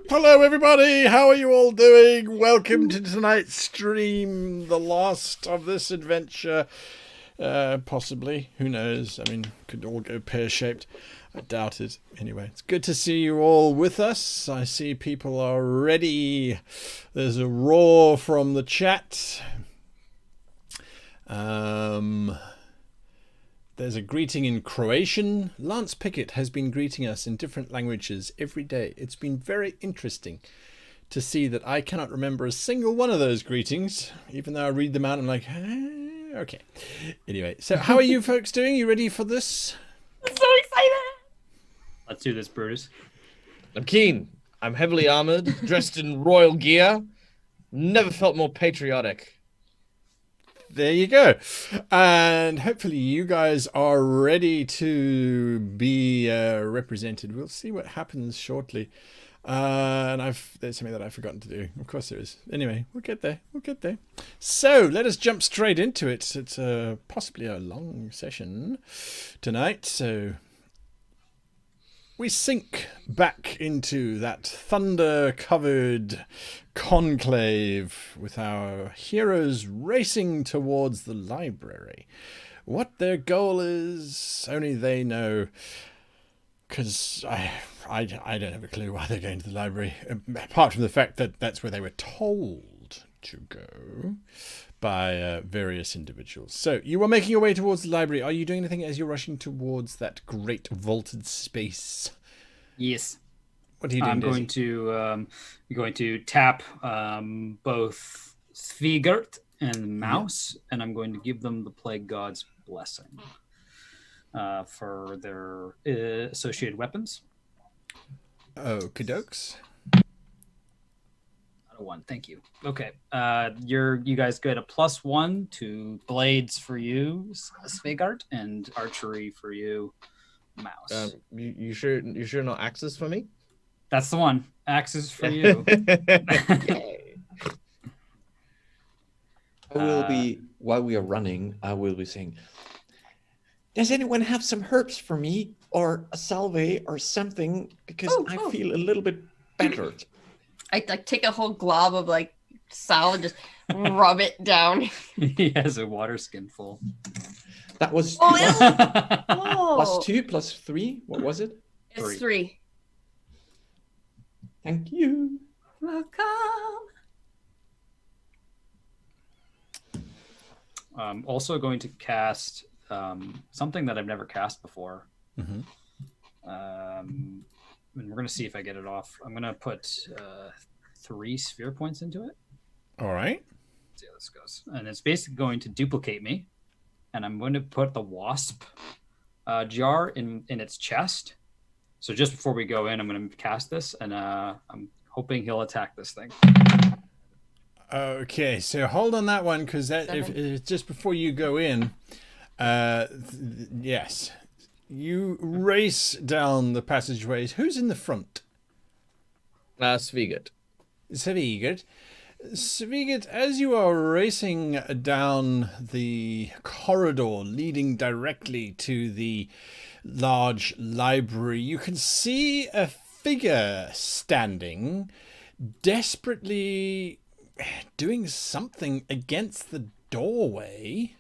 Hello, everybody. How are you all doing? Welcome to tonight's stream, the last of this adventure. Possibly. Who knows? I mean, could all go pear-shaped. I doubt it. Anyway, it's good to see you all with us. I see people are ready. There's a roar from the chat. There's a greeting in Croatian. Lance Pickett has been greeting us in different languages every day. It's been very interesting to see that I cannot remember a single one of those greetings, even though I read them out and I'm like, okay. Anyway, so how are you folks doing? You ready for this? I'm so excited. Let's do this, Brutus. I'm keen. I'm heavily armored, dressed in royal gear. Never felt more patriotic. There you go. And hopefully you guys are ready to be represented. We'll see what happens shortly. And there's something that I've forgotten to do. Of course there is. Anyway, we'll get there. We'll get there. So let us jump straight into it. It's possibly a long session tonight. So we sink back into that thunder-covered conclave with our heroes racing towards the library. What their goal is, only they know, because I don't have a clue why they're going to the library, apart from the fact that that's where they were told to go by various individuals. So you were making your way towards the library. Are you doing anything as you're rushing towards that great vaulted space? Yes. What are you doing? I'm going to tap both Svigert and Mouse, and I'm going to give them the Plague God's blessing for their associated weapons. Okie dokes. One, thank you. Okay, you guys get a +1 to blades for you, Svigart, and archery for you, Mouse. You sure not axes for me? That's the one. Axes for you. I will be, while we are running, I will be saying, does anyone have some herbs for me or a salve or something? Because I feel a little bit battered. I take a whole glob of salve, just rub it down. He has a water skin full. That was +2 +3. What was it? It's 3. Thank you. Welcome. I'm also going to cast something that I've never cast before. Mm-hmm. And we're going to see if I get it off. I'm going to put 3 sphere points into it. All right. Let's see how this goes. And it's basically going to duplicate me. And I'm going to put the wasp jar in its chest. So just before we go in, I'm going to cast this. And I'm hoping he'll attack this thing. Okay, so hold on that one, because if just before you go in, yes, you race down the passageways. Who's in the front? Svigert. Svigert, as you are racing down the corridor leading directly to the large library, you can see a figure standing, desperately doing something against the doorway.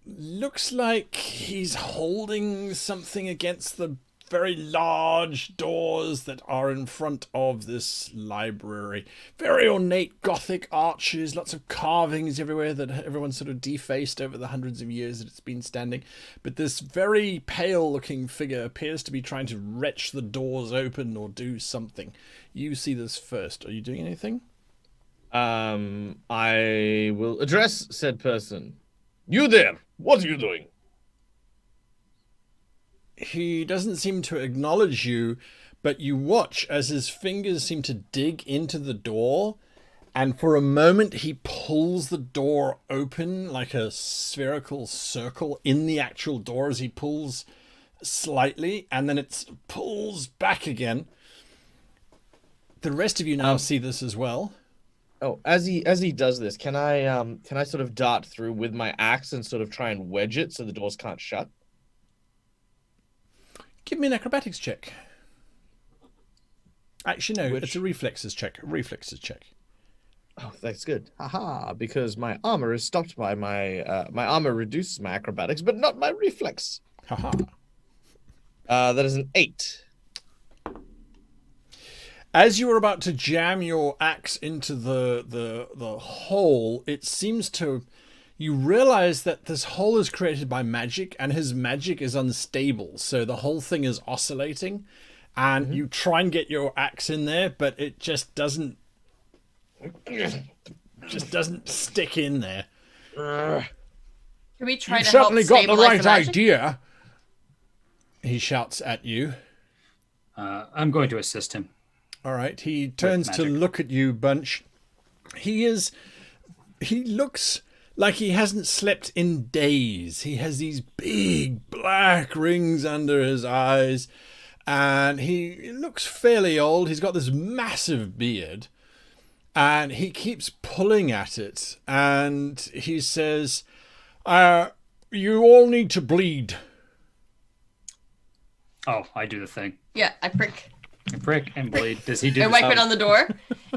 Looks like he's holding something against the very large doors that are in front of this library. Very ornate Gothic arches, lots of carvings everywhere that everyone's sort of defaced over the hundreds of years that it's been standing. But this very pale-looking figure appears to be trying to wrench the doors open or do something. You see this first. Are you doing anything? I will address said person. You there, what are you doing? He doesn't seem to acknowledge you, but you watch as his fingers seem to dig into the door, and for a moment he pulls the door open like a spherical circle in the actual door as he pulls slightly, and then it pulls back again. The rest of you now see this as well. Oh, as he does this, can I sort of dart through with my axe and sort of try and wedge it so the doors can't shut? Give me an acrobatics check. Actually, no, it's a reflexes check. Oh, that's good. Haha, because my armor is stopped by my armor reduces my acrobatics, but not my reflex. Haha. That is an 8. As you were about to jam your axe into the hole, it seems to... You realize that this hole is created by magic, and his magic is unstable, so the whole thing is oscillating, and you try and get your axe in there, but it just doesn't stick in there. Can we try You to certainly help got the right magic? idea. He shouts at you. I'm going to assist him. All right. He turns to magic. look at you, Bunch. He looks like he hasn't slept in days. He has these big black rings under his eyes, and he looks fairly old. He's got this massive beard, and he keeps pulling at it, and he says, you all need to bleed. Oh, I do the thing. Yeah, I prick. I prick and bleed. Does he do And the wipe it on the door.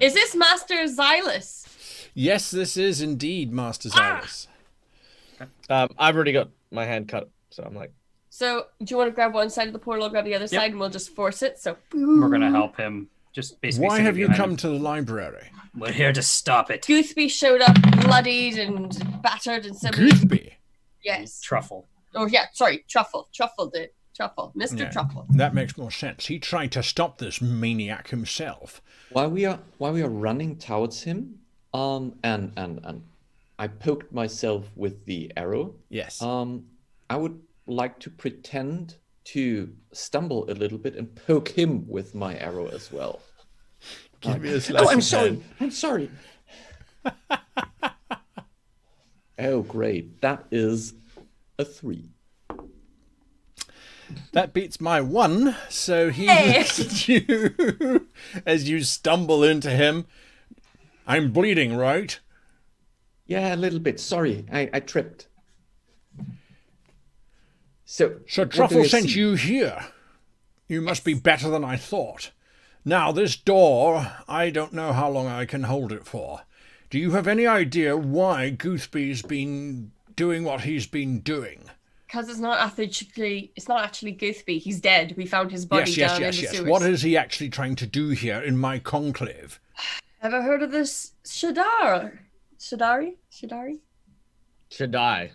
Is this Master Zyliss? Yes, this is indeed Master Zyliss. I've already got my hand cut, so I'm like, So, do you want to grab one side of the portal, I'll grab the other side, and we'll just force it? So, We're going to help him. Just basically. Why sitting have you behind come him. to the library? We're here to stop it. Goothby showed up bloodied and battered and similar. Goothby. Yes. Truffle. Oh, yeah, sorry, Truffle. Truffle did. Truffle. Mr. Yeah. Truffle. That makes more sense. He tried to stop this maniac himself. While we are running towards him, and I poked myself with the arrow. Yes. I would like to pretend to stumble a little bit and poke him with my arrow as well. Give me a Oh, I'm sleight of sorry. hand. I'm sorry. Oh, great. That is a 3. That beats my 1, so he Hey. looks at you as you stumble into him. I'm bleeding, right? Yeah, a little bit. Sorry, I tripped. So what do Truffle sent see? you here. You must be better than I thought. Now, this door, I don't know how long I can hold it for. Do you have any idea why Goothby's been doing what he's been doing? Because it's not actually Goothby. He's dead. We found his body down in the sewers. What is he actually trying to do here in my conclave? Ever heard of this Shadari? should I? Sadai?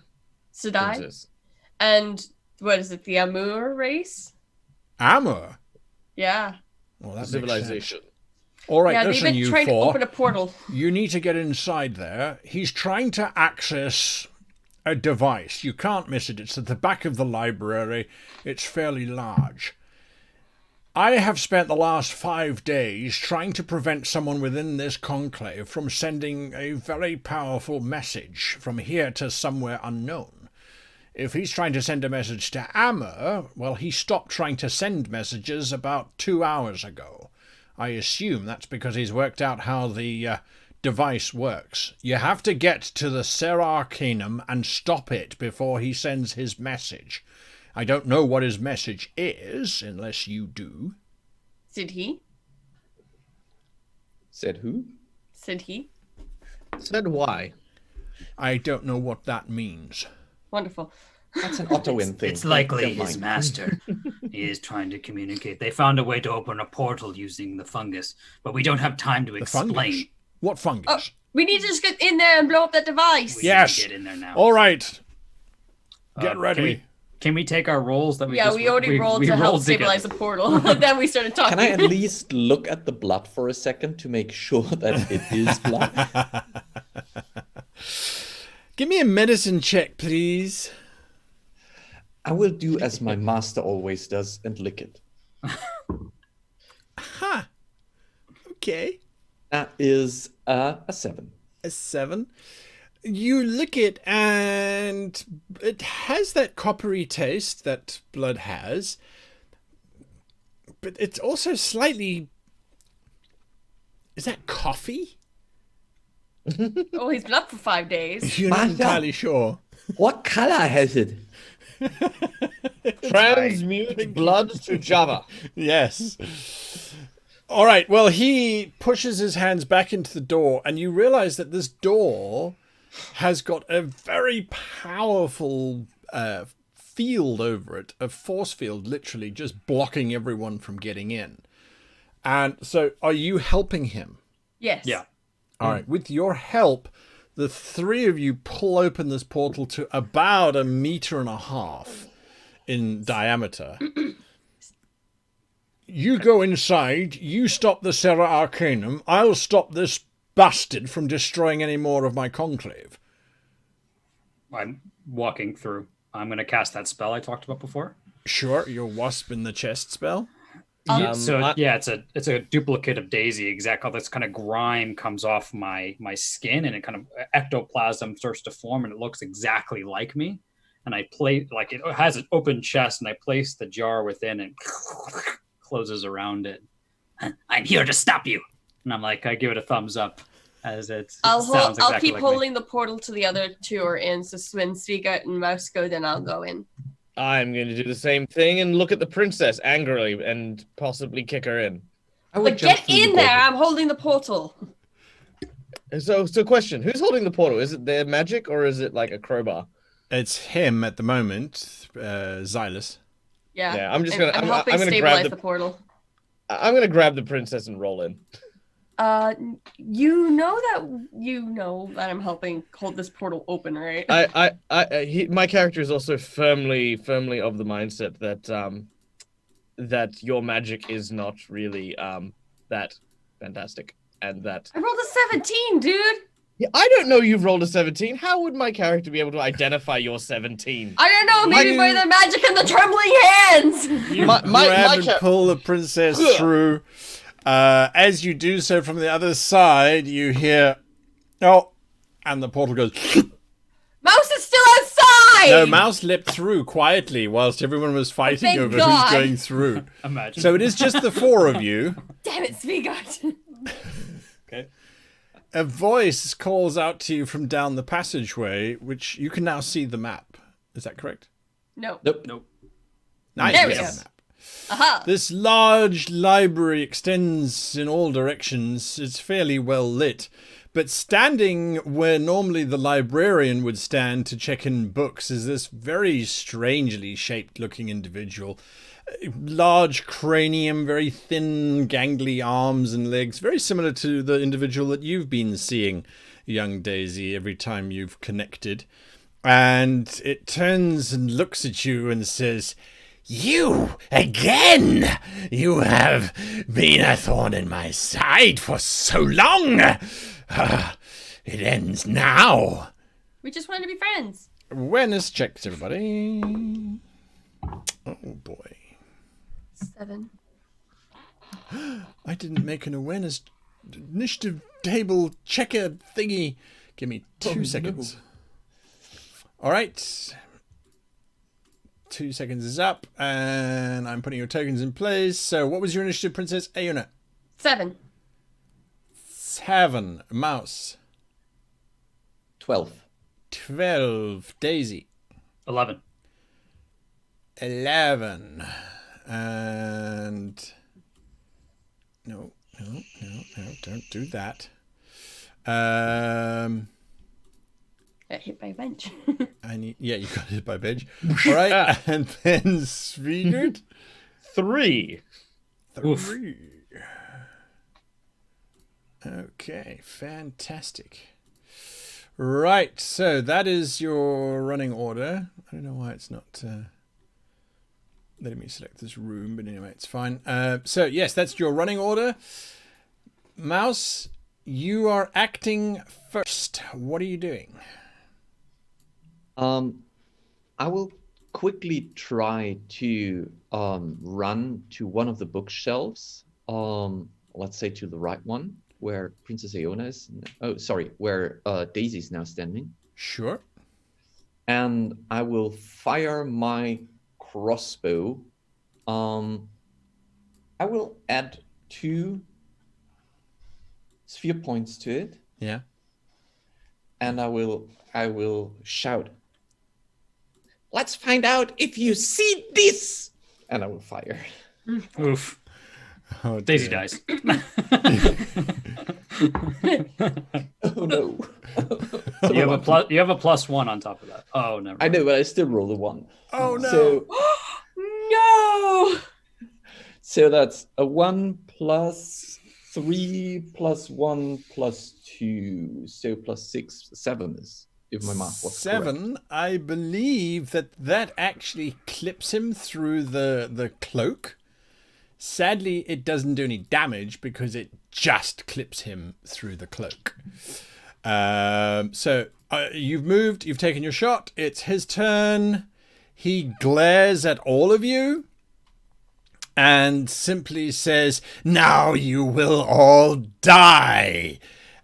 Exist. And what is it, the Amur race? Amur? Yeah. Well, that makes Civilization. sense. All right, Yeah, listen, they've been you trying to four. open a portal. You need to get inside there. He's trying to access a device. You can't miss it. It's at the back of the library. It's fairly large. I have spent the last 5 days trying to prevent someone within this conclave from sending a very powerful message from here to somewhere unknown. If he's trying to send a message to Amur, well, he stopped trying to send messages about 2 hours ago. I assume that's because he's worked out how the device works. You have to get to the Saira Arcanum and stop it before he sends his message. I don't know what his message is, unless you do. Said he? Said who? Said he? Said why? I don't know what that means. Wonderful. That's an Ottawin thing. It's likely Don't his mind. master is trying to communicate. They found a way to open a portal using the fungus, but we don't have time to The explain. fungus? What fungus? Oh, we need to just get in there and blow up that device. We need Yes. to get in there now. All right. Get Can ready. Can we take our rolls that we Yeah, just we already rolled to help rolled stabilize together. the portal. Then we started talking. Can I at least look at the blood for a second to make sure that it is blood? Give me a medicine check, please. I will do as my master always does and lick it. Ha. Okay. That is a 7. A 7. You lick it and it has that coppery taste that blood has, but it's also slightly... Is that coffee? Oh, he's been up for 5 days. You're not Master. entirely sure. What color has it? Transmute blood to Java. Yes. All right. Well, he pushes his hands back into the door, and you realize that this door has got a very powerful field over it, a force field, literally just blocking everyone from getting in. And so, are you helping him? Yes. Yeah. All right. With your help, the three of you pull open this portal to about 1.5 meters in diameter. You go inside, you stop the Saira Arcanum, I'll stop this bastard from destroying any more of my conclave. I'm walking through. I'm going to cast that spell I talked about before. Sure, your wasp in the chest spell. It's a duplicate of Daisy. Exactly. This kind of grime comes off my skin, and it kind of ectoplasm starts to form, and it looks exactly like me. And I play like it has an open chest, and I place the jar within, and closes around it. I'm here to stop you. And I'm like, I give it a thumbs up as I'll keep holding the portal to the other two are in. So when Svika and Mouse go, then I'll go in. I'm going to do the same thing and look at the princess angrily and possibly kick her in. But get in there! I'm holding the portal. So question: who's holding the portal? Is it their magic or is it like a crowbar? It's him at the moment, Zyliss. Yeah. I'm helping stabilize the portal. I'm gonna grab the princess and roll in. You know that I'm helping hold this portal open, right? My character is also firmly of the mindset that your magic is not really that fantastic, and that I rolled a 17, dude. Yeah, I don't know you've rolled a 17. How would my character be able to identify your 17? I don't know, maybe by the magic and the trembling hands. You grab and pull the princess through. As you do so from the other side, you hear, oh, and the portal goes. Mouse is still outside! No, Mouse leapt through quietly whilst everyone was fighting over who's going through. Imagine. So it is just the four of you. Damn it, Svigard. Okay. A voice calls out to you from down the passageway, which you can now see the map. Is that correct? No. Nope. Nice. There we you go. have the map. Aha. This large library extends in all directions. It's fairly well lit. But standing where normally the librarian would stand to check in books is this very strangely shaped looking individual. Large cranium, very thin, gangly arms and legs, very similar to the individual that you've been seeing, young Daisy, every time you've connected. And it turns and looks at you and says, "You again! You have been a thorn in my side for so long! It ends now." We just wanted to be friends. Awareness checks, everybody. Oh boy. 7. I didn't make an awareness initiative table checker thingy. Give me 2 seconds. All right. 2 seconds is up, and I'm putting your tokens in place. So what was your initiative, Princess Aona? 7. 7. Mouse. 12. 12. Daisy. 11. 11. And no, don't do that. Hit by a bench. You got hit by a bench. All right, and then Svigard. 3. 3. Okay, fantastic. Right, so that is your running order. I don't know why it's not letting me select this room, but anyway, it's fine. So yes, that's your running order. Mouse, you are acting first. What are you doing? I will quickly try to run to one of the bookshelves. Let's say to the right one, where Princess Aona is. Oh, sorry, where Daisy is now standing. Sure. And I will fire my crossbow. I will add 2 sphere points to it. Yeah. And I will shout, "Let's find out if you see this!" And I will fire. Oof. Oh, Daisy dear. dies. Oh no. You have a plus. You have a +1 on top of that. Oh, never. I know, but I still roll a 1. Oh no. So, No! so that's a 1 plus 3 plus 1 plus 2. So plus 6, 7 is, if my math was correct. 7. I believe that actually clips him through the cloak. Sadly, it doesn't do any damage because it just clips him through the cloak. So you've moved, you've taken your shot. It's his turn. He glares at all of you and simply says, "Now you will all die."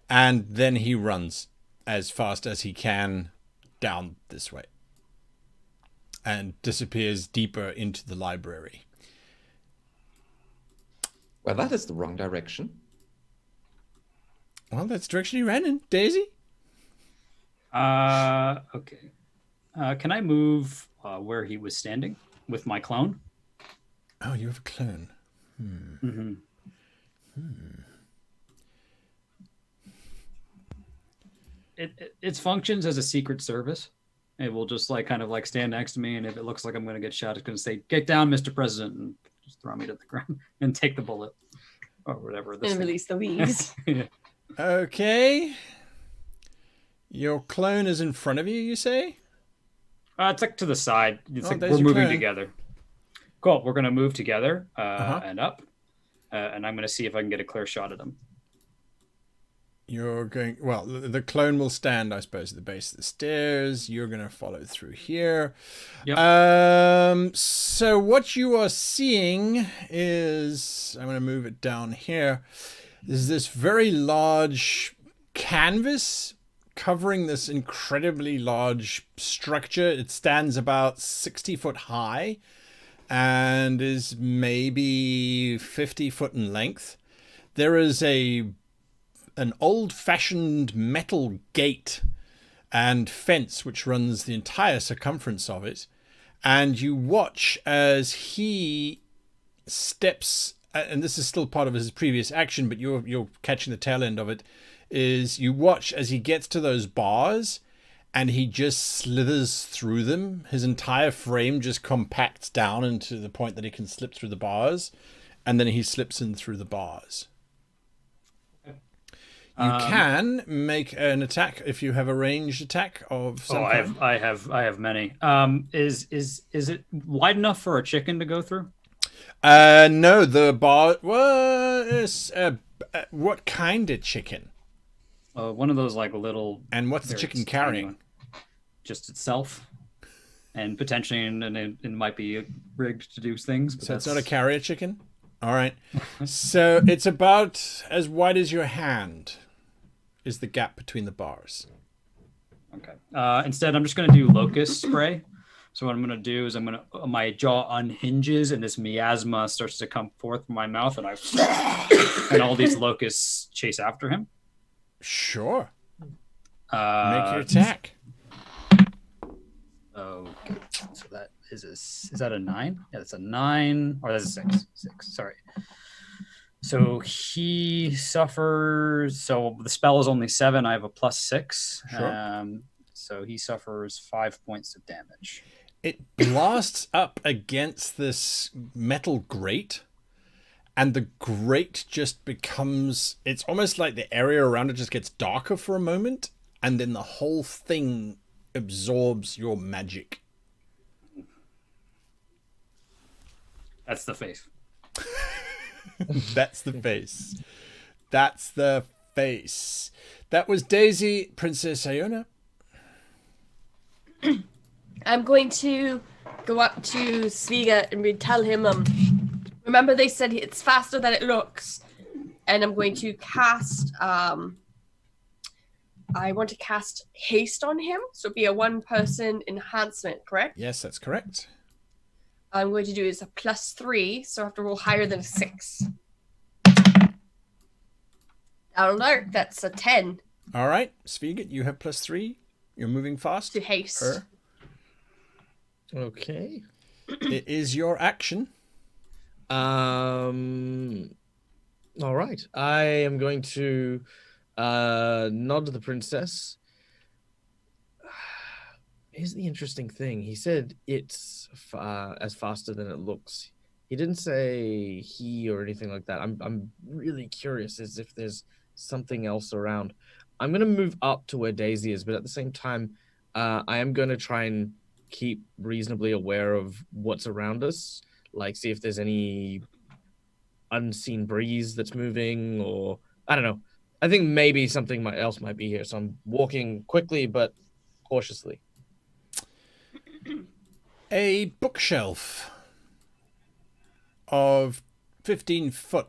And then he runs as fast as he can down this way and disappears deeper into the library. Well, that is the wrong direction. Well, that's the direction you ran in, Daisy. Okay. Can I move where he was standing with my clone? Oh, you have a clone. It functions as a secret service. It will just kind of stand next to me, and if it looks like I'm going to get shot, it's going to say, "Get down, Mr. President," and just throw me to the ground and take the bullet or whatever. And release the weeds. Yeah. Okay. Your clone is in front of you, you say? It's to the side. It's there's we're your moving clone. Together. Cool. We're going to move together Uh-huh. and up, and I'm going to see if I can get a clear shot at him. You're going... Well, the clone will stand, I suppose, at the base of the stairs. You're going to follow through here. Yep. So what you are seeing is... I'm going to move it down here. There's this very large canvas covering this incredibly large structure. It stands about 60 foot high and is maybe 50 foot in length. There is an old-fashioned metal gate and fence which runs the entire circumference of it, and you watch as he steps, and this is still part of his previous action, but you're catching the tail end of it, is you watch as he gets to those bars and he just slithers through them. His entire frame just compacts down into the point that he can slip through the bars, and then he slips in through the bars. You can make an attack if you have a ranged attack of some kind. I have many. Is it wide enough for a chicken to go through? No, the bar was what kind of chicken? One of those little. And what's the very chicken tiny carrying? one. Just itself, and potentially, and it might be rigged to do things. But So it's not a carrier chicken? All right. So it's about as wide as your hand is the gap between the bars. Okay. Instead, I'm just going to do locust spray. So what I'm going to do is my jaw unhinges and this miasma starts to come forth from my mouth, and and all these locusts chase after him. Sure. Make your attack. Okay. So that is that a 9? Yeah, that's a 9, or that's a 6. 6. Sorry. So he suffers. So the spell is only 7. I have a +6. Sure. So he suffers 5 points of damage. It blasts up against this metal grate, and the grate just becomes... It's almost like the area around it just gets darker for a moment, and then the whole thing absorbs your magic. That's the face. That's the face. That's the face. That was Daisy. Princess Iona. I'm going to go up to Sviga and tell him, remember they said it's faster than it looks. And I'm going to cast, I want to cast haste on him. So it'd be a 1-person enhancement, correct? Yes, that's correct. I'm going to do is a +3, so I have to roll higher than a 6. That'll work. That's a 10 All right, Sviga, you have +3. You're moving fast. to haste. Her. Okay. It is your action. All right. I am going to nod to the princess. Here's the interesting thing. He said it's as faster than it looks. He didn't say he or anything like that. I'm really curious as if there's something else around. I'm gonna move up to where Daisy is, but at the same time, I am gonna try and keep reasonably aware of what's around us. Like, see if there's any unseen breeze that's moving, or I don't know. I think maybe something else might be here. So I'm walking quickly but cautiously. A bookshelf of 15 foot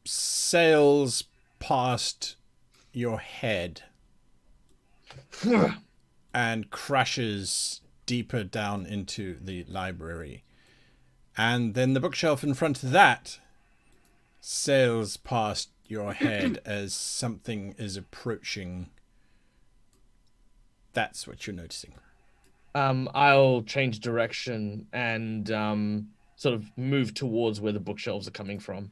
sails past your head and crashes deeper down into the library. And then the bookshelf in front of that sails past your head as something is approaching. That's what you're noticing. I'll change direction and sort of move towards where the bookshelves are coming from.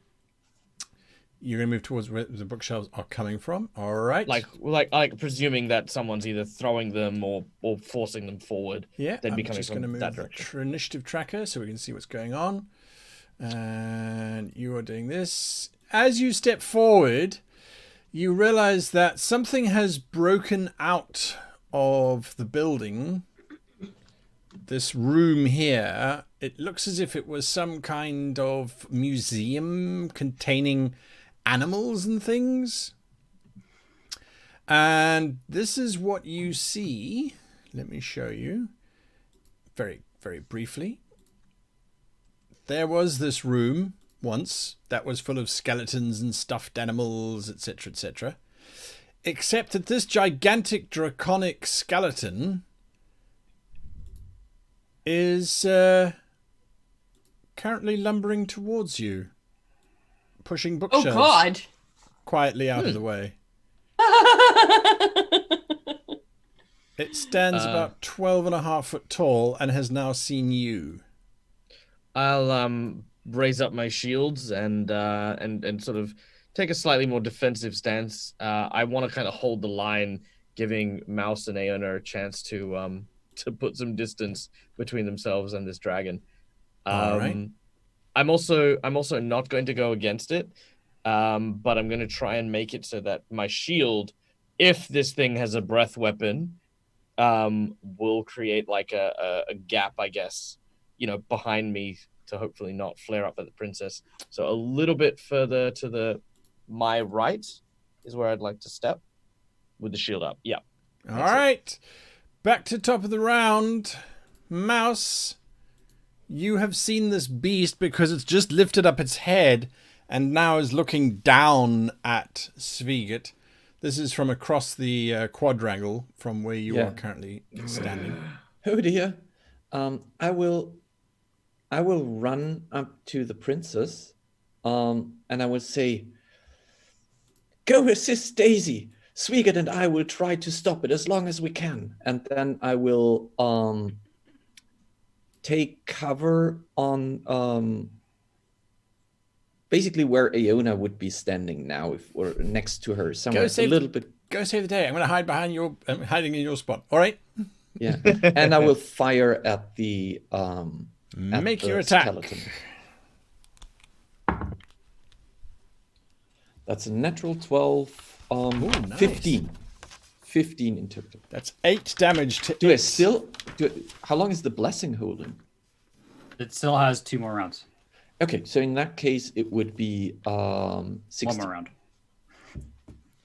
You're going to move towards where the bookshelves are coming from. All right. Like presuming that someone's either throwing them or forcing them forward. Yeah, they'd be I'm coming just from going to that move the direction. initiative tracker so we can see what's going on. And you are doing this. As you step forward, you realize that something has broken out of the building. This room here, it looks as if it was some kind of museum containing animals and things. And this is what you see. Let me show you very, very briefly. There was this room once that was full of skeletons and stuffed animals, etc., etc. Except that this gigantic draconic skeleton is currently lumbering towards you, pushing bookshelves Oh God! quietly out of the way. It stands about 12.5 foot tall and has now seen you. I'll raise up my shields and sort of take a slightly more defensive stance. I want to kind of hold the line, giving Mouse and Aona a chance to put some distance between themselves and this dragon. All right. I'm also not going to go against it, but I'm going to try and make it so that my shield, if this thing has a breath weapon, will create like a gap, I guess, behind me to hopefully not flare up at the princess. So a little bit further to my right is where I'd like to step with the shield up. Yeah. All right. Back to top of the round. Mouse, you have seen this beast because it's just lifted up its head and now is looking down at Svigert. This is from across the quadrangle from where you are currently standing. Oh dear. I will run up to the princess, and I will say, "Go assist Daisy. Svigert and I will try to stop it as long as we can." And then I will take cover on basically where Aona would be standing now, if we're next to her, somewhere a little bit. Go save the day. I'm going to hide behind your. I'm hiding in your spot. All right. Yeah, and I will fire at the. Make your attack. Skeleton. That's a natural 12. Nice. 15. 15 in total. That's 8 damage to Do I it. still? How long is the blessing holding? It still has 2 more rounds. Okay, so in that case, it would be 16. 1 more round.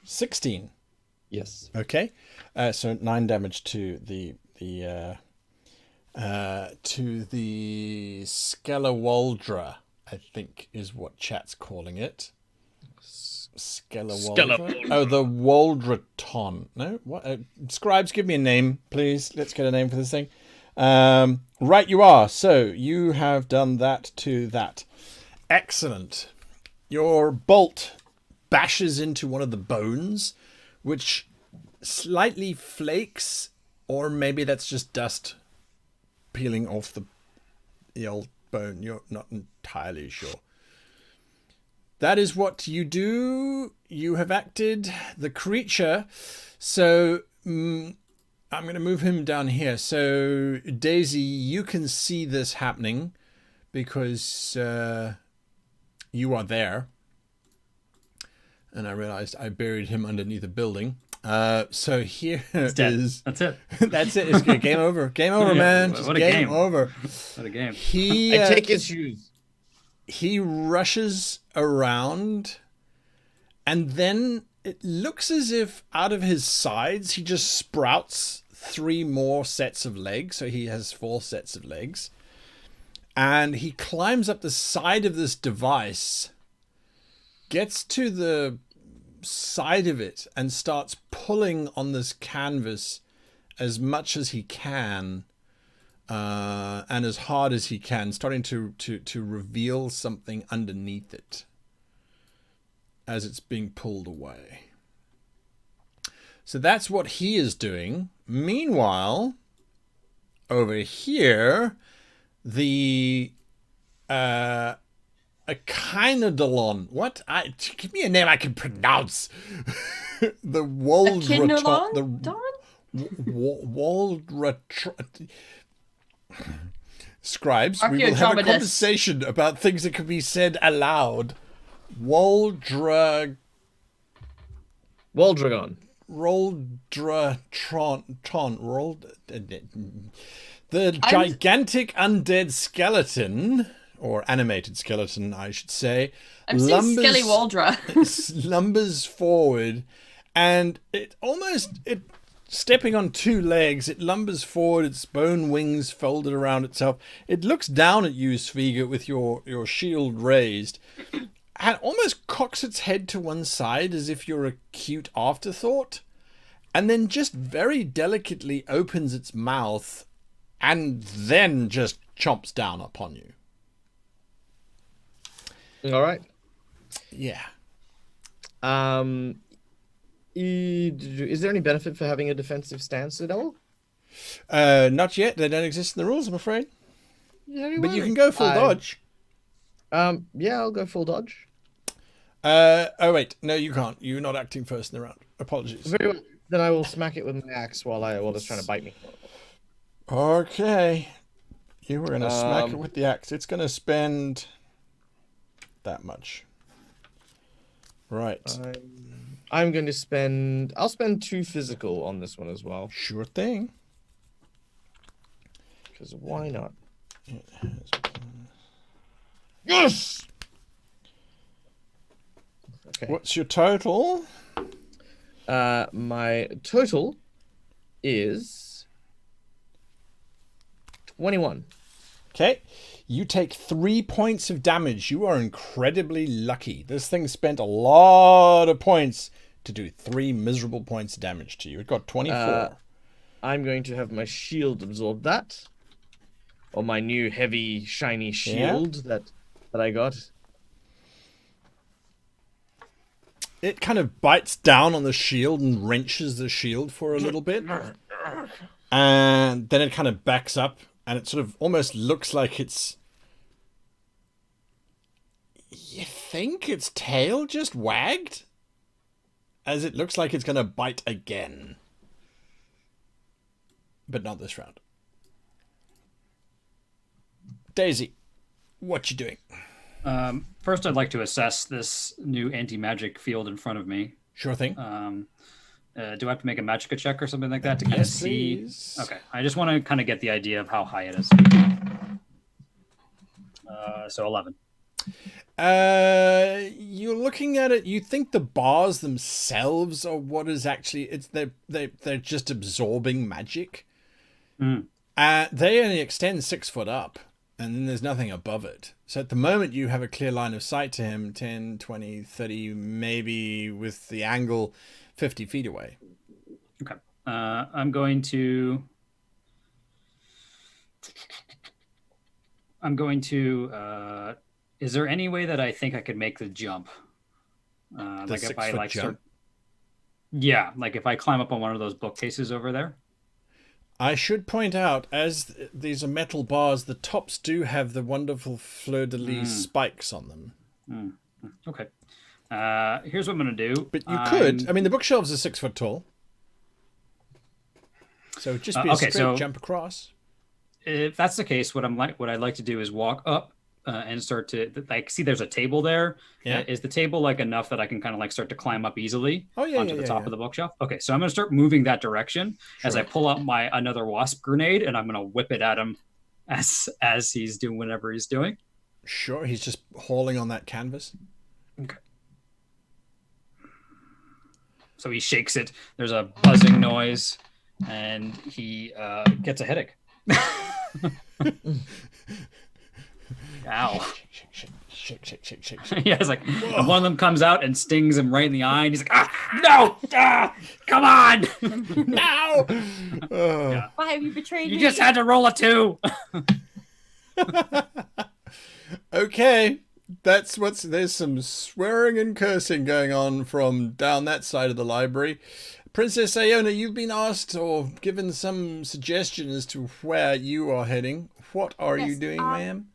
16. Yes. Okay. So 9 damage to the Skella waldra, I think is what chat's calling it. Skella waldra. Oh, the waldraton. No, what? Scribes, give me a name, please. Let's get a name for this thing. Right, you are. So you have done that to that. Excellent. Your bolt bashes into one of the bones, which slightly flakes, or maybe that's just dust peeling off the old bone. You're not entirely sure. that is what you do. You have acted the creature. So I'm going to move him down here. So Daisy, you can see this happening because you are there. And I realized I buried him underneath a building. So here is... That's it. That's it. It's good. Game over. Game over, man. What Just a game game. over. What a game. He I take his shoes. he rushes around, and then it looks as if out of his sides he just sprouts 3 more sets of legs. So he has 4 sets of legs. And he climbs up the side of this device, gets to the side of it, and starts pulling on this canvas as much as he can, and as hard as he can, starting to reveal something underneath it as it's being pulled away. So that's what he is doing. Meanwhile, over here, the Echinodon. What? Give me a name I can pronounce. The Echinodon? Waldra. Scribes, we will have a conversation about things that can be said aloud. Waldragon. The gigantic undead skeleton, or animated skeleton, I should say. I'm seeing Skelly Waldra. Lumbers forward, and stepping on 2 legs, it lumbers forward, its bone wings folded around itself. It looks down at you, Sviga, with your shield raised, and almost cocks its head to one side as if you're a cute afterthought, and then just very delicately opens its mouth and then just chomps down upon you. All right. Yeah. Is there any benefit for having a defensive stance at all? Not yet. They don't exist in the rules, I'm afraid. But you can go full dodge. Yeah, I'll go full dodge. Oh wait, no, you can't. You're not acting first in the round. Apologies. Very well. Then I will smack it with my axe while it's trying to bite me. Okay. You were gonna smack it with the axe. It's gonna spend that much. Right. I'm going to spend... I'll spend 2 physical on this one as well. Sure thing. Because why not? Yes! Okay. What's your total? My total is 21. Okay. You take 3 points of damage. You are incredibly lucky. This thing spent a lot of points to do 3 miserable points of damage to you. It got 24. I'm going to have my shield absorb that. Or my new heavy, shiny shield that I got. It kind of bites down on the shield and wrenches the shield for a little bit. And then it kind of backs up. And it sort of almost looks like it's... You think its tail just wagged? As it looks like it's going to bite again. But not this round. Daisy, what you doing? First, I'd like to assess this new anti-magic field in front of me. Sure thing. Do I have to make a magicka check or something like that to kind of see? Please. Okay, I just want to kind of get the idea of how high it is. So 11. You're looking at it. You think the bars themselves are what is actually they're just absorbing magic. They only extend 6 foot up, and then there's nothing above it. So at the moment you have a clear line of sight to him, 10, 20, 30, maybe with the angle 50 feet away. Okay. I'm going to is there any way that I think I could make the jump? Like if I jump? Yeah, like if I climb up on one of those bookcases over there. I should point out, as these are metal bars, the tops do have the wonderful fleur-de-lis spikes on them. Okay. Here's what I'm going to do. But you could. I mean, the bookshelves are 6 foot tall. So it'd just be a straight jump across. If that's the case, what I'd like to do is walk up and start to see. There's a table there. Yeah. Is the table like enough that I can kind of like start to climb up easily onto the top yeah. of the bookshelf? Okay, so I'm going to start moving that direction as I pull out my another wasp grenade, and I'm going to whip it at him as he's doing whatever he's doing. Sure, he's just hauling on that canvas. Okay. So he shakes it. There's a buzzing noise, and he gets a headache. Ow. Shake. Yeah, it's like one of them comes out and stings him right in the eye, and he's like, no! Come on! No! Yeah. Why have you betrayed me? You just had to roll a 2. Okay. There's some swearing and cursing going on from down that side of the library. Princess Iona, you've been asked or given some suggestion as to where you are heading. What are you doing, ma'am?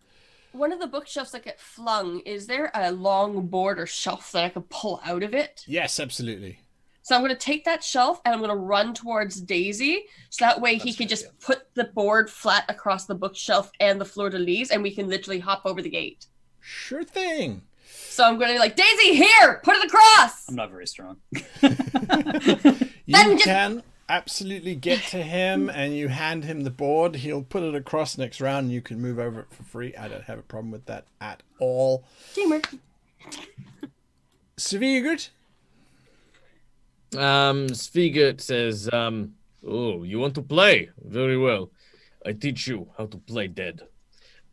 One of the bookshelves that get flung, is there a long board or shelf that I could pull out of it? Yes, absolutely. So I'm going to take that shelf and I'm going to run towards Daisy, so that way he can just put the board flat across the bookshelf and the fleur-de-lis, and we can literally hop over the gate. Sure thing. So I'm going to be like, Daisy, here! Put it across! I'm not very strong. You can absolutely get to him and you hand him the board. He'll put it across next round and you can move over it for free. I don't have a problem with that at all. Teamwork. Svigert? Svigert says, oh, you want to play? Very well. I teach you how to play dead.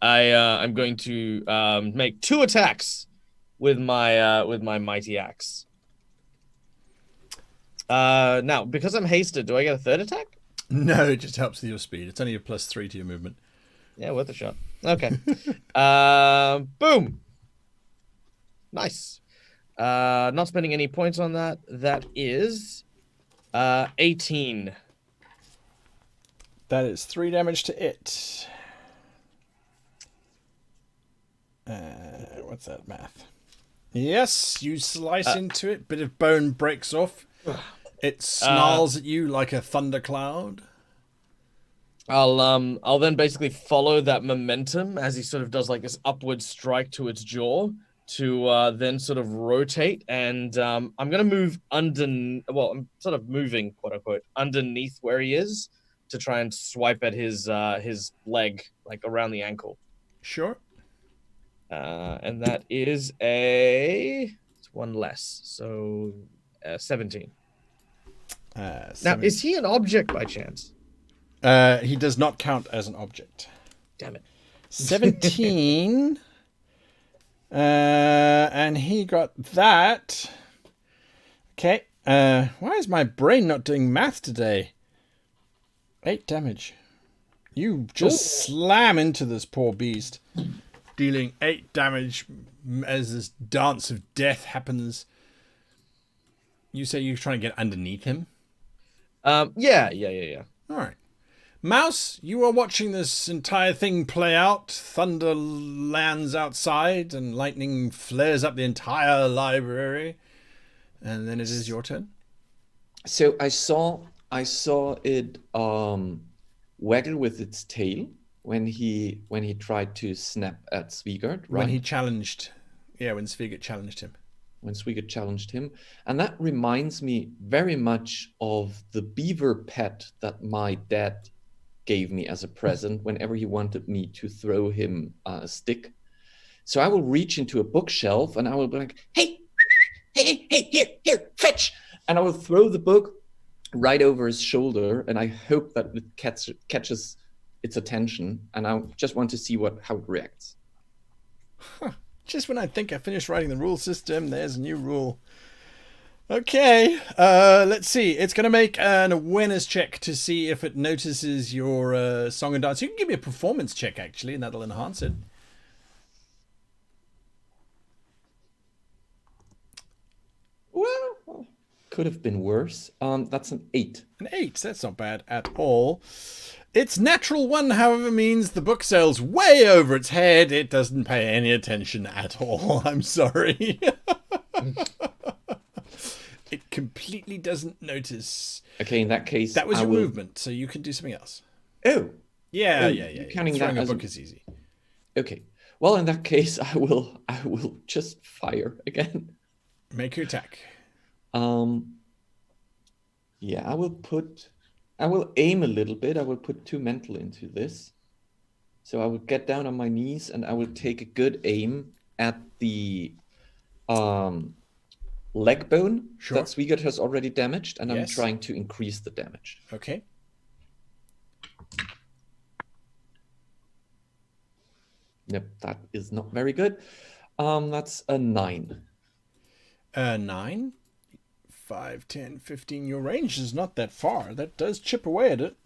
I'm going to make 2 attacks with my mighty axe. Now, because I'm hasted, do I get a 3rd attack? No, it just helps with your speed. It's only a +3 to your movement. Yeah, worth a shot. Okay. Boom. Nice. Not spending any points on that. That is 18. That is 3 damage to it. What's that math? Yes, you slice into it. Bit of bone breaks off. It snarls at you like a thundercloud. I'll then basically follow that momentum as he sort of does like this upward strike to its jaw to then sort of rotate, and I'm gonna move well, I'm sort of moving, quote unquote, underneath where he is to try and swipe at his leg, like around the ankle. Sure. And that is it's 1 less, so 17. Now, is he an object by chance? He does not count as an object. Damn it. 17. And he got that. Okay. Why is my brain not doing math today? 8 damage. You just slam into this poor beast, dealing 8 damage as this dance of death happens. You say you're trying to get underneath him? Yeah. All right. Mouse, you are watching this entire thing play out. Thunder lands outside and lightning flares up the entire library. And then it is your turn. So I saw it waggle with its tail when he tried to snap at Svigert, right? When he challenged, when Svigert challenged him. When Swigert challenged him. And that reminds me very much of the beaver pet that my dad gave me as a present whenever he wanted me to throw him a stick. So I will reach into a bookshelf and I will be like, hey, here, fetch. And I will throw the book right over his shoulder, and I hope that it catches its attention, and I just want to see how it reacts. Huh. Just when I think I finished writing the rule system, there's a new rule. Okay, let's see. It's going to make an awareness check to see if it notices your song and dance. You can give me a performance check, actually, and that'll enhance it. Well, could have been worse. That's an 8. An 8, that's not bad at all. Its natural 1, however, means the book sails way over its head. It doesn't pay any attention at all. I'm sorry. It completely doesn't notice. Okay, in that case, That was I your will... movement, so you can do something else. Oh, Yeah. counting Throwing that a as book is easy. okay. Well, in that case, I will just fire again. Make your attack. Yeah, I will aim a little bit. I will put 2 mental into this. So I will get down on my knees and I will take a good aim at the leg bone Sure. that Swigert has already damaged, and I'm Yes. trying to increase the damage. Okay. Yep, that is not very good. That's a 9. 9. 5, 10, 15. Your range is not that far. That does chip away at it.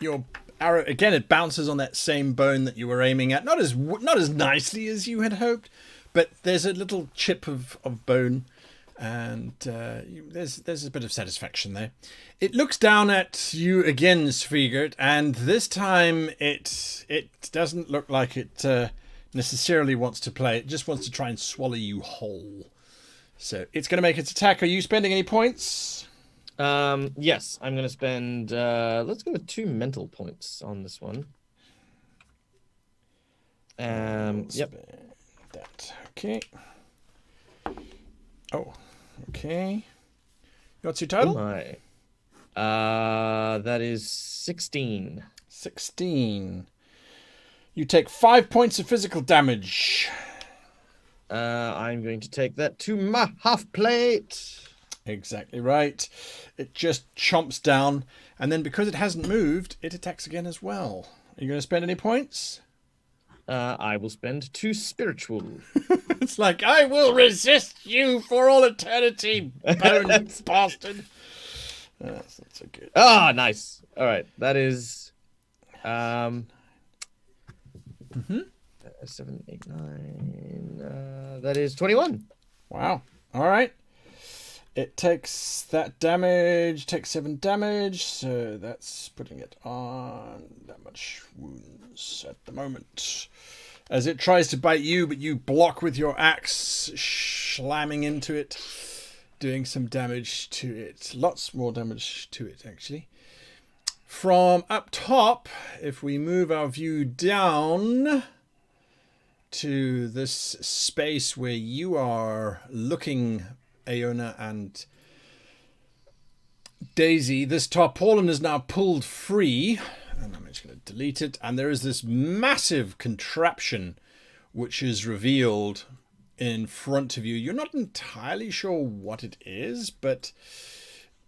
Your arrow, again, it bounces on that same bone that you were aiming at. Not as nicely as you had hoped, but there's a little chip of bone, and there's a bit of satisfaction there. It looks down at you again, Svigert, and this time it doesn't look like it necessarily wants to play. It just wants to try and swallow you whole. So it's going to make its attack. Are you spending any points? Yes, I'm gonna spend. Let's go with 2 mental points on this one. Yep. Spend that. Okay. Oh, okay. What's your Oh total? my. That is 16. 16. You take 5 points of physical damage. I'm going to take that to my half plate. Exactly right. It just chomps down, and then because it hasn't moved, it attacks again as well. Are you going to spend any points? I will spend 2 spiritual. It's like, I will resist you for all eternity, bone bastard. That's not so good. Ah, nice. All right, that is 7, 8, 9. That is 21. Wow. All right. It takes that damage, takes 7 damage, so that's putting it on that much wounds at the moment. As it tries to bite you, but you block with your axe, slamming into it, doing some damage to it. Lots more damage to it, actually. From up top, if we move our view down to this space where you are looking, Aona and Daisy, this tarpaulin is now pulled free, and I'm just going to delete it, and there is this massive contraption which is revealed in front of you. You're not entirely sure what it is, but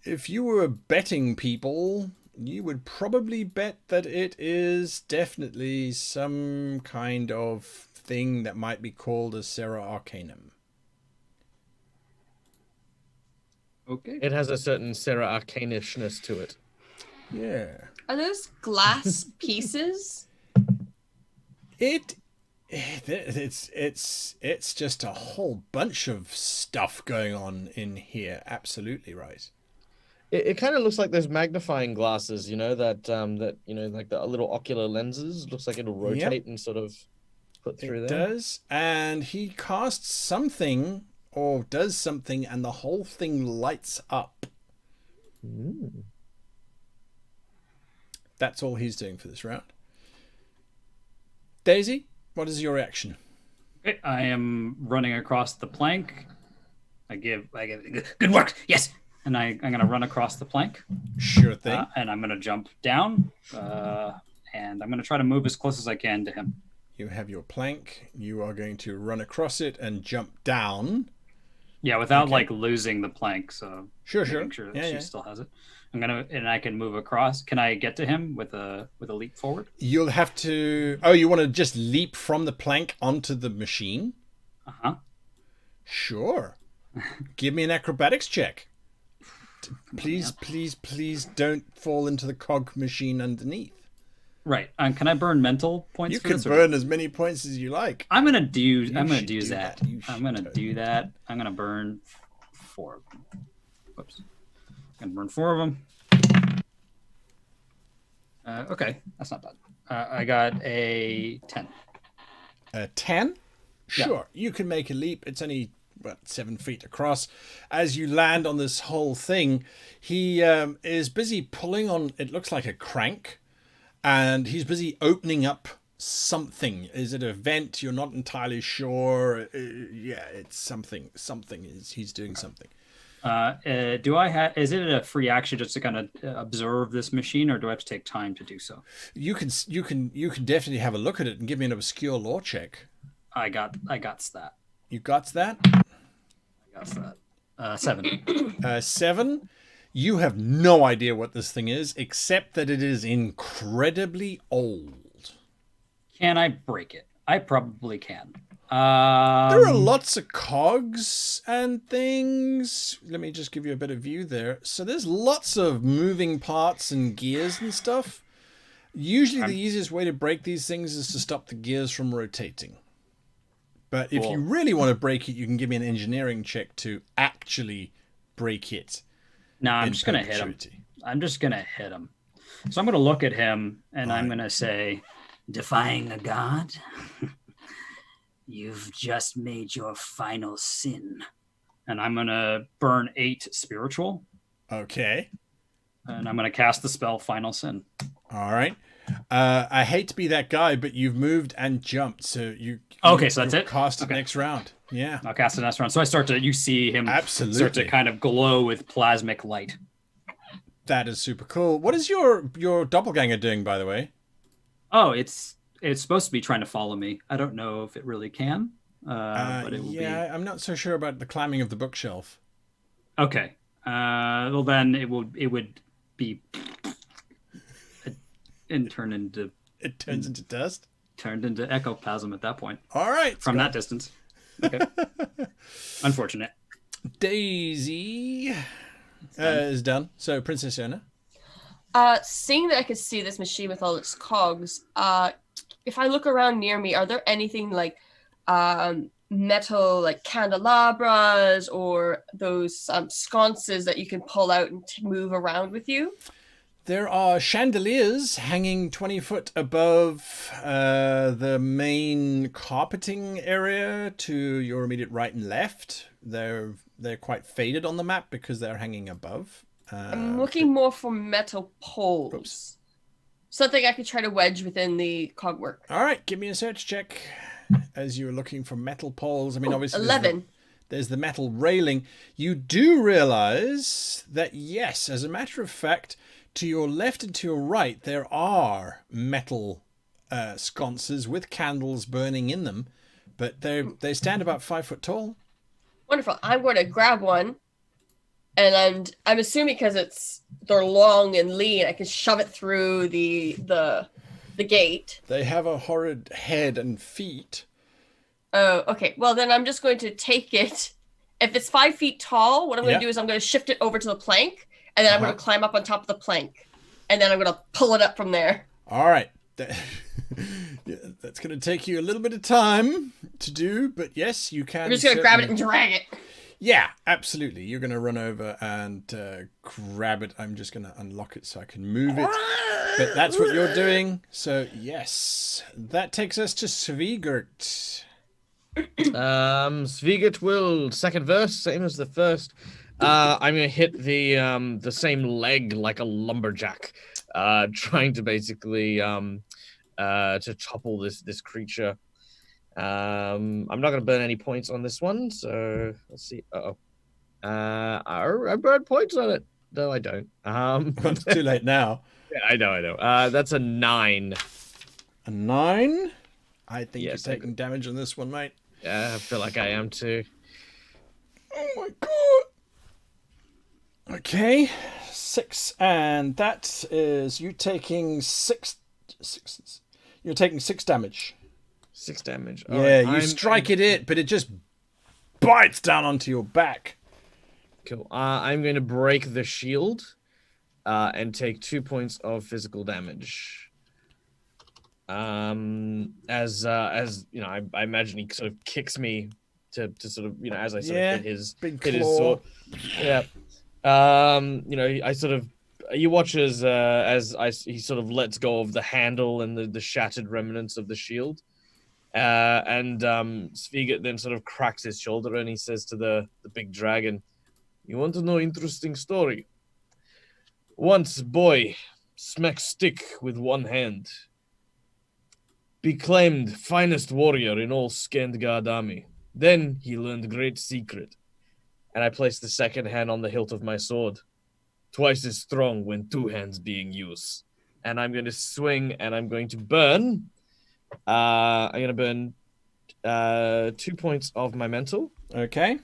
if you were betting people, you would probably bet that it is definitely some kind of thing that might be called a Saira Arcanum. Okay. It has a certain Saira Arcanishness to it. Yeah. Are those glass pieces? It's just a whole bunch of stuff going on in here. Absolutely right. It kind of looks like those magnifying glasses, that like the little ocular lenses. Looks like it'll rotate and sort of put through It there. does, and he casts something or does something, and the whole thing lights up. Mm. That's all he's doing for this round. Daisy, what is your reaction? Okay, I am running across the plank. I give good work. Yes, and I'm gonna run across the plank. Sure thing. And I'm gonna jump down. And I'm gonna try to move as close as I can to him. You have your plank. You are going to run across it and jump down. Yeah, without like losing the plank. So Sure. making sure that Yeah, she yeah. still has it. I can move across. Can I get to him with a leap forward? You'll have to... Oh, you want to just leap from the plank onto the machine? Uh-huh. Sure. Give me an acrobatics check. Please don't fall into the cog machine underneath. Right. Can I burn mental points? You for can this, or- burn as many points as you like. I'm gonna do that. You I'm should gonna totally do that. I'm gonna burn 4 of them. Whoops. I'm gonna burn 4 of them. Okay, that's not bad. I got a 10. 10? Yeah. Sure. You can make a leap. It's only, 7 feet across. As you land on this whole thing, he is busy pulling on, it looks like a crank, and he's busy opening up something. Is it a vent? You're not entirely sure. Yeah, it's something. He's doing something. Do I have? Is it a free action just to kind of observe this machine, or do I have to take time to do so? You can definitely have a look at it and give me an obscure lore check. I got that. You got that? I got that. 7. 7. You have no idea what this thing is, except that it is incredibly old. Can I break it? I probably can. There are lots of cogs and things. Let me just give you a bit of view there. So there's lots of moving parts and gears and stuff. Usually the easiest way to break these things is to stop the gears from rotating. But if you really want to break it, you can give me an engineering check to actually break it. No, I'm just going to hit him. I'm just going to hit him. So I'm going to look at him and I'm going to say, defying a god? You've just made your final sin. And I'm going to burn 8 spiritual. Okay. And I'm going to cast the spell Final Sin. All right. I hate to be that guy, but you've moved and jumped. So Okay, so that's it? Cast it next round. Yeah. I'll cast it next round. So you see him start to kind of glow with plasmic light. That is super cool. What is your doppelganger doing, by the way? Oh, it's supposed to be trying to follow me. I don't know if it really can, but it will be. Yeah, I'm not so sure about the climbing of the bookshelf. Okay. Well, then it would be and turn into. It turns into dust. Turned into ectoplasm at that point. All right. From that distance. Okay. Unfortunate. Daisy is done. So Princess Iona. Seeing that I could see this machine with all its cogs, if I look around near me, are there anything like metal, like candelabras or those sconces that you can pull out and move around with you? There are chandeliers hanging 20 foot above the main carpeting area to your immediate right and left. They're quite faded on the map because they're hanging above. I'm looking more for metal poles. Oops. Something I could try to wedge within the cogwork. All right, give me a search check as you're looking for metal poles. I mean, obviously 11. There's the metal railing. You do realize that, yes, as a matter of fact, to your left and to your right, there are metal sconces with candles burning in them, but they stand about 5 foot tall. Wonderful. I'm going to grab one, and I'm assuming because they're long and lean, I can shove it through the gate. They have a horrid head and feet. Oh, okay. Well, then I'm just going to take it. If it's 5 feet tall, what I'm going to do is I'm going to shift it over to the plank, and then I'm going to climb up on top of the plank, and then I'm going to pull it up from there. All right. That's going to take you a little bit of time to do, but yes, you can. I'm just going to grab it and drag it. Yeah, absolutely. You're going to run over and grab it. I'm just going to unlock it so I can move it. But that's what you're doing. So, yes. That takes us to Svigert. Svigert will, second verse, same as the first. I'm going to hit the same leg like a lumberjack, trying to basically to topple this creature. I'm not going to burn any points on this one, so let's see. I burned points on it. No, I don't. It's too late now. Yeah, I know. That's a 9. A 9? I think you're taking damage on this one, mate. Yeah, I feel like I am too. Oh my god. Okay, 6, and that is you taking 6. You're taking 6 damage. 6 damage. Yeah, you strike it, but it just bites down onto your back. Cool. I'm going to break the shield and take 2 points of physical damage. As you know, I imagine he sort of kicks me to sort of, you know, as I sort of hit his big hit his claw. sword. Yeah. You know, I sort of, you watch as he sort of lets go of the handle and the shattered remnants of the shield. And Svigert then sort of cracks his shoulder and he says to the big dragon, "You want to know interesting story? Once boy smack stick with one hand. Be claimed finest warrior in all Skandgard army. Then he learned great secret." And I placed the second hand on the hilt of my sword. "Twice as strong when two hands being used." And I'm going to swing and I'm going to burn. I'm going to burn 2 points of my mental. Okay.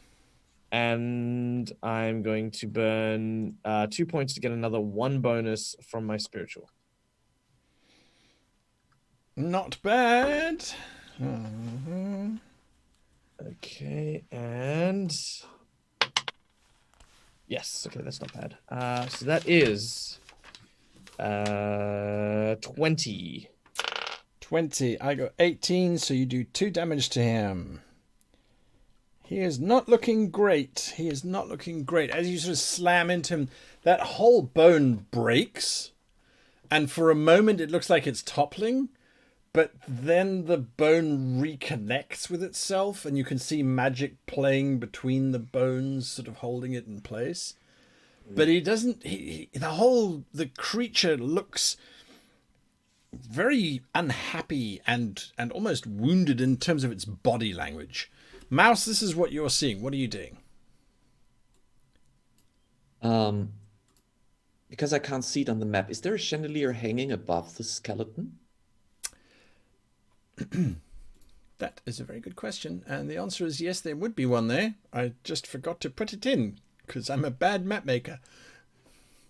And I'm going to burn 2 points to get another 1 bonus from my spiritual. Not bad. Mhm. Okay, and yes, okay, that's not bad. So that is 20. 20. I got 18, so you do 2 damage to him. He is not looking great. He is not looking great. As you sort of slam into him, that whole bone breaks. And for a moment, it looks like it's toppling. But then the bone reconnects with itself. And you can see magic playing between the bones, sort of holding it in place. But he doesn't... The creature looks very unhappy and almost wounded in terms of its body language. Mouse, this is what you're seeing. What are you doing? Because I can't see it on the map, is there a chandelier hanging above the skeleton? That is a very good question. And the answer is yes, there would be one there. I just forgot to put it in because I'm a bad map maker.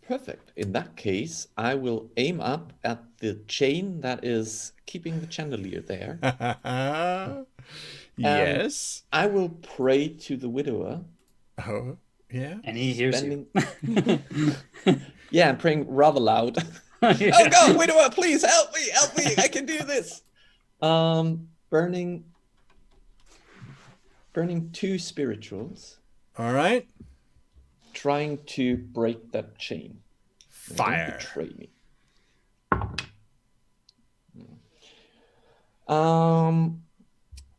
Perfect. In that case, I will aim up at the chain that is keeping the chandelier there. Yes. I will pray to the widower. Oh, yeah. And he hears you. Yeah, I'm praying rather loud. Yeah. Oh God, widower, please help me, I can do this. Burning 2 spirituals. All right. Trying to break that chain. Fire. Don't betray me.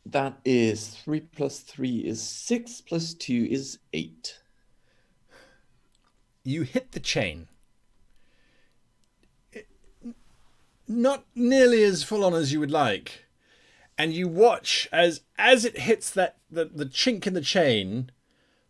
That is 3 plus 3 is 6 plus 2 is 8. You hit the chain. Not nearly as full on as you would like. And you watch as it hits the chink in the chain,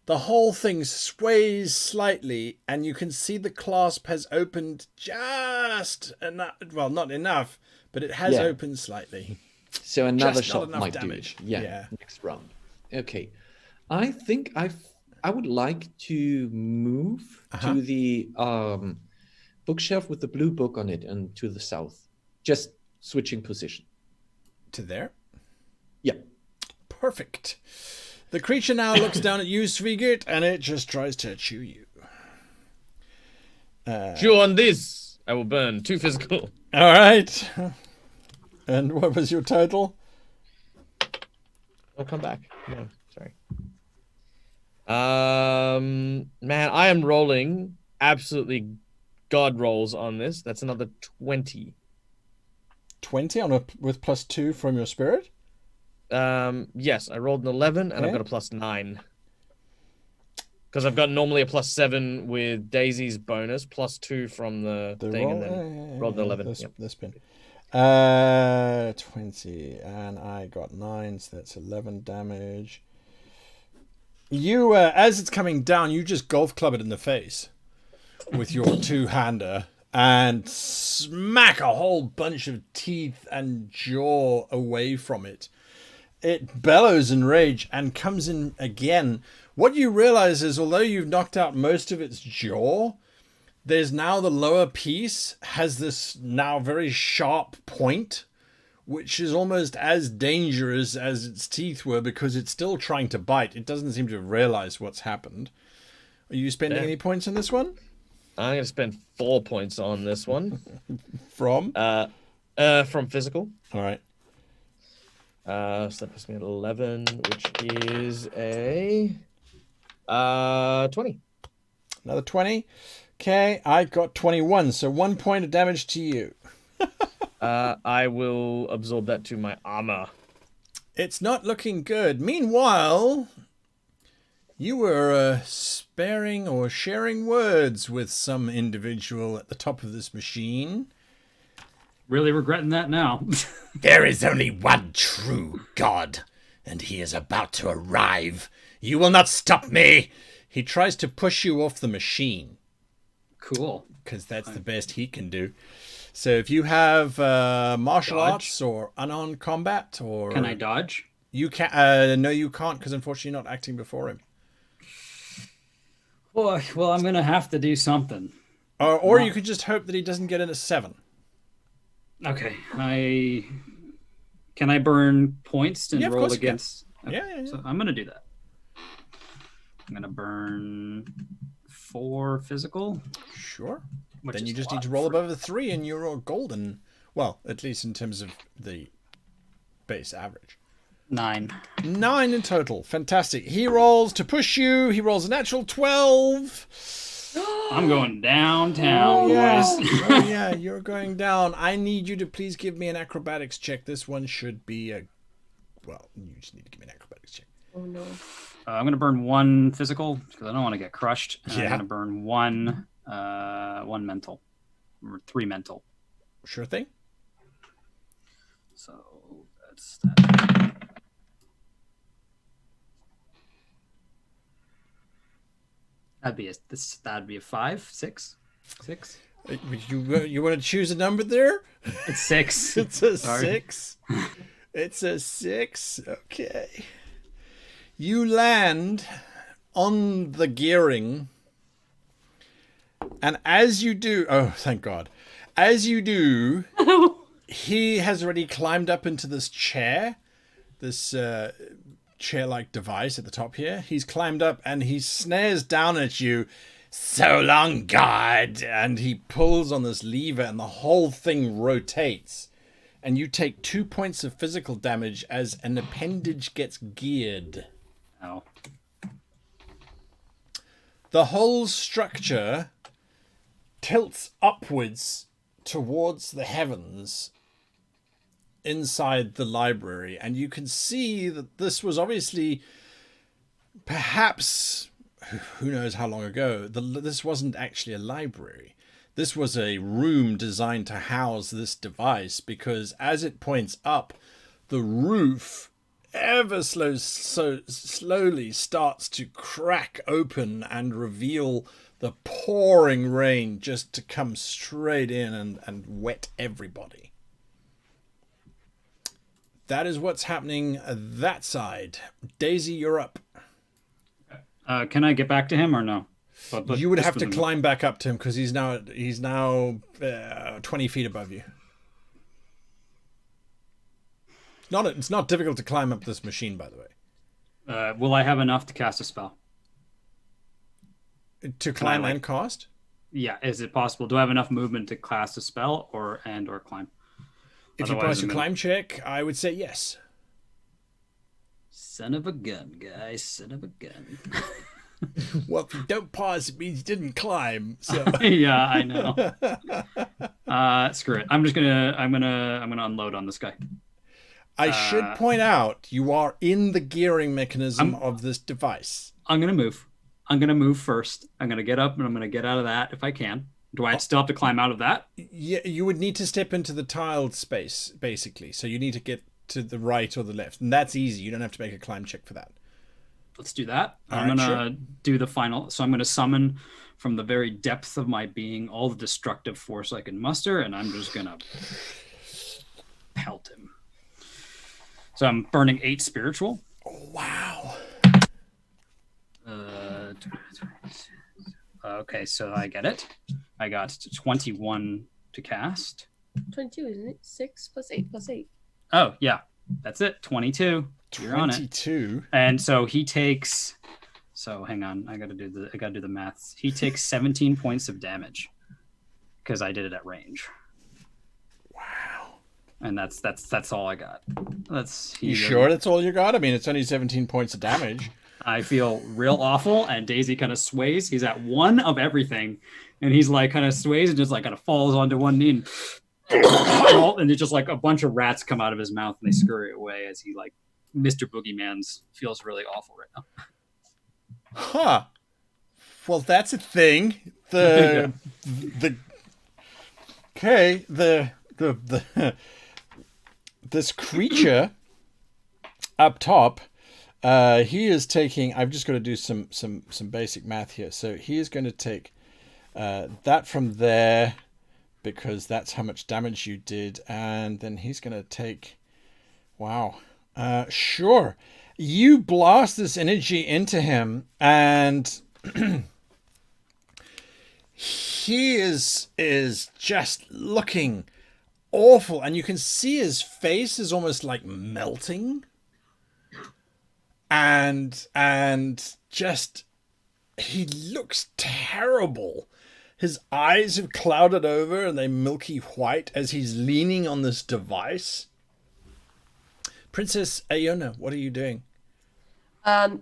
the whole thing sways slightly, and you can see the clasp has opened just enough. Well, not enough, but it has opened slightly. So another Just shot not enough might damage. do it. Yeah, Yeah. next round. Okay. I think I would like to move to the bookshelf with the blue book on it and to the south. Just switching position. To there? Yeah. Perfect. The creature now looks down at you, Svigert, and it just tries to chew you. Chew on this! I will burn 2 physical. All right. And what was your total? I'll come back. No, sorry. Man, I am rolling absolutely god rolls on this. That's another 20. 20 with plus 2 from your spirit? Yes, I rolled an 11 and I've got a plus 9. Because I've got normally a plus 7 with Daisy's bonus, plus 2 from the thing, roll, and then rolled an 11. The spin. 20, and I got 9, so that's 11 damage. You, as it's coming down, you just golf club it in the face with your two-hander and smack a whole bunch of teeth and jaw away from it. It bellows in rage and comes in again. What you realize is, although you've knocked out most of its jaw, there's now the lower piece has this now very sharp point, which is almost as dangerous as its teeth were because it's still trying to bite. It doesn't seem to have realized what's happened. Are you spending any points on this one? I'm going to spend 4 points on this one. From? From physical. All right. So that puts me at 11, which is a 20. Another 20. Okay, I got 21, so 1 point of damage to you. I will absorb that to my armor. It's not looking good. Meanwhile, you were sparing or sharing words with some individual at the top of this machine. Really regretting that now. There is only one true God, and he is about to arrive. You will not stop me. He tries to push you off the machine. Cool. Because that's the best he can do. So if you have martial arts or unarmed combat, or can I dodge? You can. No, you can't, because unfortunately you're not acting before him. Well, I'm gonna have to do something. Or you could just hope that he doesn't get in a 7. Okay, can I burn points and Yeah, of roll course you can. against? Okay, Yeah. So I'm gonna do that. I'm gonna burn 4 physical. Sure. Which Then is you a just lot need to roll for- above a 3 and you're all golden. Well, at least in terms of the base average. 9. 9 in total. Fantastic. He rolls to push you. He rolls a natural 12. I'm going downtown, Yes. boys. Oh, yeah, you're going down. I need you to please give me an acrobatics check. This one should be a... Well, you just need to give me an acrobatics check. Oh no. I'm gonna burn 1 physical because I don't want to get crushed. And Yeah. I'm gonna burn 1 mental, or 3 mental. Sure thing. So that's that. That'd be a 5, 6. You want to choose a number there? It's 6. It's a Sorry. 6. It's a 6. Okay. You land on the gearing, and as you do, oh, thank God. As you do, he has already climbed up into this chair, this chair-like device at the top here. He's climbed up and he snares down at you. So long, God! And he pulls on this lever and the whole thing rotates. And you take 2 points of physical damage as an appendage gets geared. Oh. The whole structure tilts upwards towards the heavens inside the library. And you can see that this was obviously, perhaps, who knows how long ago, this wasn't actually a library. This was a room designed to house this device, because as it points up, the roof ever so slowly starts to crack open and reveal the pouring rain just to come straight in and wet everybody. That is what's happening that side. Daisy, you're up. Can I get back to him or no? But You would this have was to a- climb back up to him because he's now 20 feet above you. It's not difficult to climb up this machine, by the way. Will I have enough to cast a spell? To climb like- and cast? Yeah, is it possible? Do I have enough movement to cast a spell or climb? If you Otherwise, pass I'm a gonna- climb check, I would say yes. Son of a gun, guys! Son of a gun. Well, if you don't pass, it means you didn't climb. So Yeah, I know. Screw it. I'm gonna unload on this guy. I should point out you are in the gearing mechanism of this device. I'm gonna move. I'm gonna move first. I'm gonna get up and I'm gonna get out of that if I can. Do I still have to climb out of that? Yeah, you would need to step into the tiled space, basically. So you need to get to the right or the left, and that's easy. You don't have to make a climb check for that. Let's do that. All I'm right, gonna do the final. So I'm gonna summon from the very depth of my being all the destructive force I can muster, and I'm just gonna pelt him. So I'm burning 8 spiritual. Wow. Okay, so I get it. I got 21 to cast. 22, isn't it? 6 plus 8 plus 8. Oh yeah, that's it. 22. You're on it. 22. And so he takes. So hang on, I gotta do the maths. He takes 17 points of damage because I did it at range. Wow. And that's all I got. You sure that's all you got? I mean, it's only 17 points of damage. I feel real awful, and Daisy kind of sways. He's at one of everything, and he's like kind of sways and just like kind of falls onto one knee, and there's just like a bunch of rats come out of his mouth and they scurry away as he like Mr. Boogeyman's feels really awful right now. Huh. Well, that's a thing. The this creature up top, he is taking. I've just got to do some basic math here. So he is going to take that from there because that's how much damage you did, and then he's going to take. Wow. Sure. You blast this energy into him, and he is just looking awful, and you can see his face is almost like melting, and just he looks terrible. His eyes have clouded over and they're milky white as he's leaning on this device. Princess Aona, what are you doing?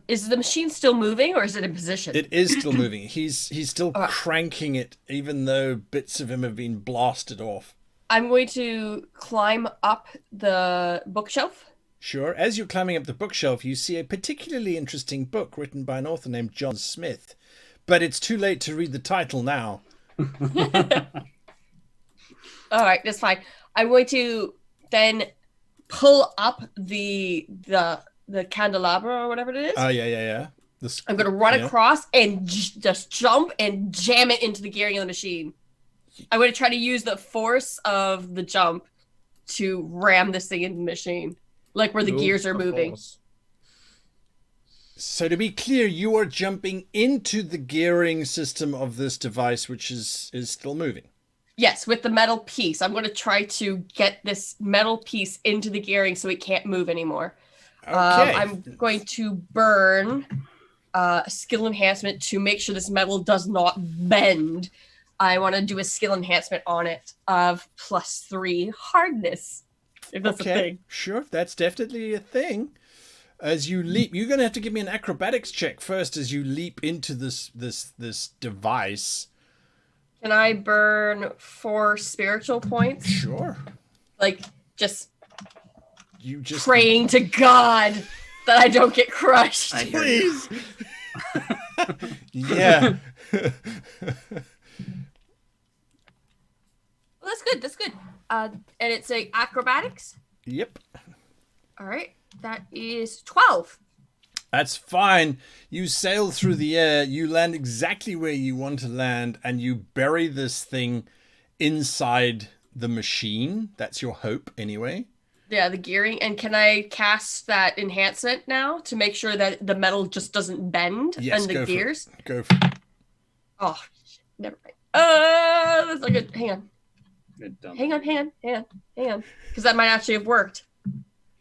Is the machine still moving, or is it in position? It is still moving. He's still cranking it, even though bits of him have been blasted off. I'm going to climb up the bookshelf. Sure. As you're climbing up the bookshelf, you see a particularly interesting book written by an author named John Smith. But it's too late to read the title now. All right, that's fine. I'm going to then pull up the candelabra or whatever it is. Oh, yeah. I'm going to run across and just jump and jam it into the gearing of the machine. I'm going to try to use the force of the jump to ram this thing into the machine, like where the gears are moving. So to be clear, you are jumping into the gearing system of this device, which is still moving. Yes, with the metal piece. I'm going to try to get this metal piece into the gearing so it can't move anymore. Okay. I'm going to burn a skill enhancement to make sure this metal does not bend. I want to do a skill enhancement on it of +3 hardness, if that's a thing. Sure, that's definitely a thing. As you leap, you're going to have to give me an acrobatics check first as you leap into this device. Can I burn 4 spiritual points? Sure. Like, you just praying to God that I don't get crushed. Please. Yeah. Well, that's good. And it's a acrobatics? Yep. All right. That is 12. That's fine. You sail through the air, you land exactly where you want to land, and you bury this thing inside the machine. That's your hope, anyway. Yeah, the gearing. And can I cast that enhancement now to make sure that the metal just doesn't bend and the gears? Go for it. Oh, shit. Never mind. That's not good. Hang on. Hang on. Because that might actually have worked.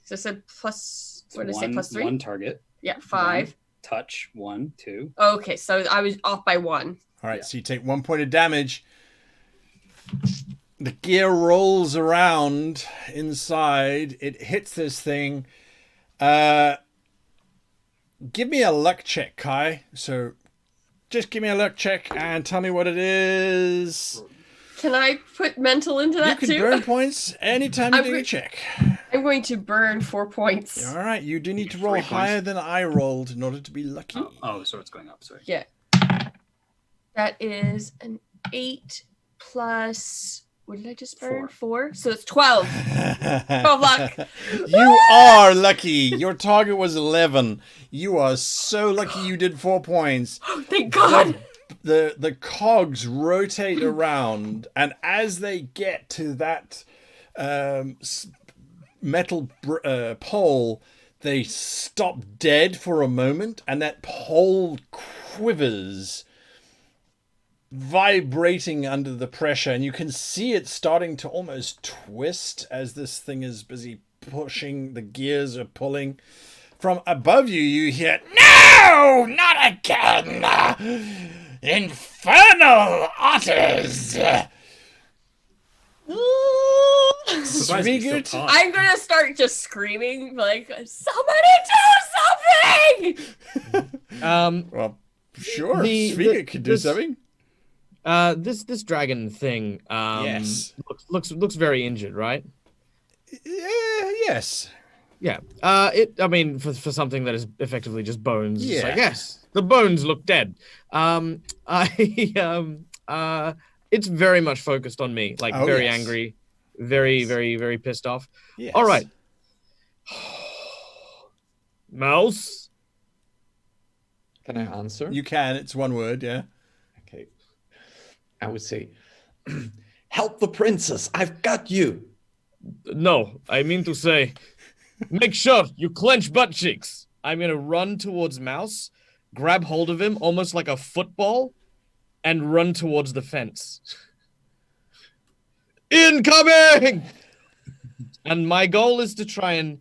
So I said plus, what did I say, +3? 1 target. Yeah, 5. 1 touch, 1, 2. Okay, so I was off by 1. All right, so you take 1 point of damage. The gear rolls around inside. It hits this thing. Give me a luck check, Kai. So just give me a luck check and tell me what it is. Can I put mental into that too? You can burn points anytime you do a check. I'm going to burn 4 points. All right, you do need to roll higher than I rolled in order to be lucky. Oh, so it's going up. Sorry. Yeah. That is an 8 plus... What did I just burn? 4. So it's 12. 12 luck. You are lucky. Your target was 11. You are so lucky you did 4 points. Thank God. The cogs rotate around, and as they get to that metal pole, they stop dead for a moment, and that pole quivers, vibrating under the pressure, and you can see it starting to almost twist as this thing is busy pushing. The gears are pulling. From above you, you hear, "No, not again! Infernal otters!" Surprised he's still Svigert? taught. I'm gonna start just screaming like, "Somebody do something!" Well, sure. The- Svigert could do this- something. This dragon thing Yes. looks very injured, right? Yeah, yes. Yeah. I mean, for something that is effectively just bones, it's like, Yeah. yes, the bones look dead. It's very much focused on me, like Oh, very yes. angry, very, Yes. very, very pissed off. Yes. All right. Mouse. Can I answer? You can. It's one word, yeah. Okay. I would say, help the princess. I've got you. No, I mean to say, make sure you clench butt cheeks. I'm gonna run towards Mouse, grab hold of him almost like a football, and run towards the fence. Incoming! And my goal is to try and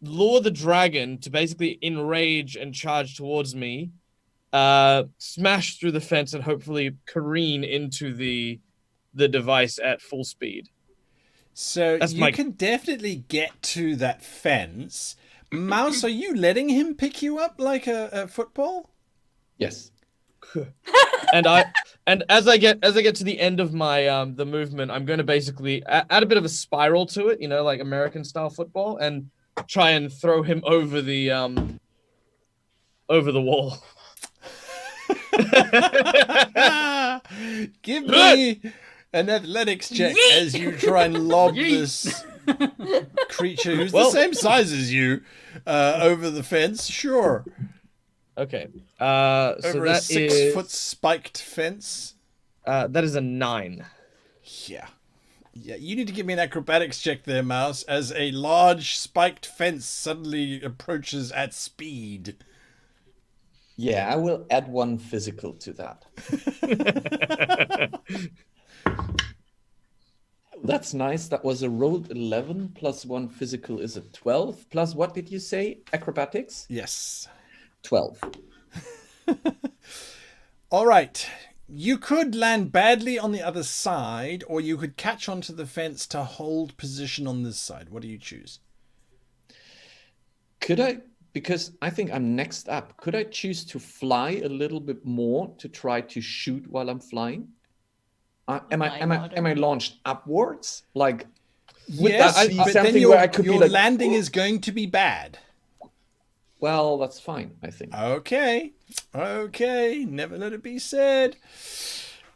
lure the dragon to basically enrage and charge towards me, smash through the fence, and hopefully careen into the device at full speed. So That's you my- can definitely get to that fence. Mouse, are you letting him pick you up like a football? Yes. and as I get to the end of my the movement, I'm going to basically add a bit of a spiral to it, like American style football, and try and throw him over the wall. Give me an athletics check Yeet! as you try and lob Yeet! this creature who's Well- the same size as you over the fence. Sure. Okay. So Over a that 6-foot spiked fence. that is a 9. Yeah. Yeah, you need to give me an acrobatics check there, Mouse, as a large spiked fence suddenly approaches at speed. Yeah, I will add one physical to that. That's nice. That was a rolled 11 plus 1 physical is a 12. Plus what did you say? Acrobatics? Yes. 12. All right. You could land badly on the other side, or you could catch onto the fence to hold position on this side. What do you choose? Could I, because I think I'm next up, could I choose to fly a little bit more to try to shoot while I'm flying? Am I launched upwards? Like, would Yes, that be but then something where I could your be like, landing is going to be bad. well, that's fine, I think. Okay. Okay. Never let it be said.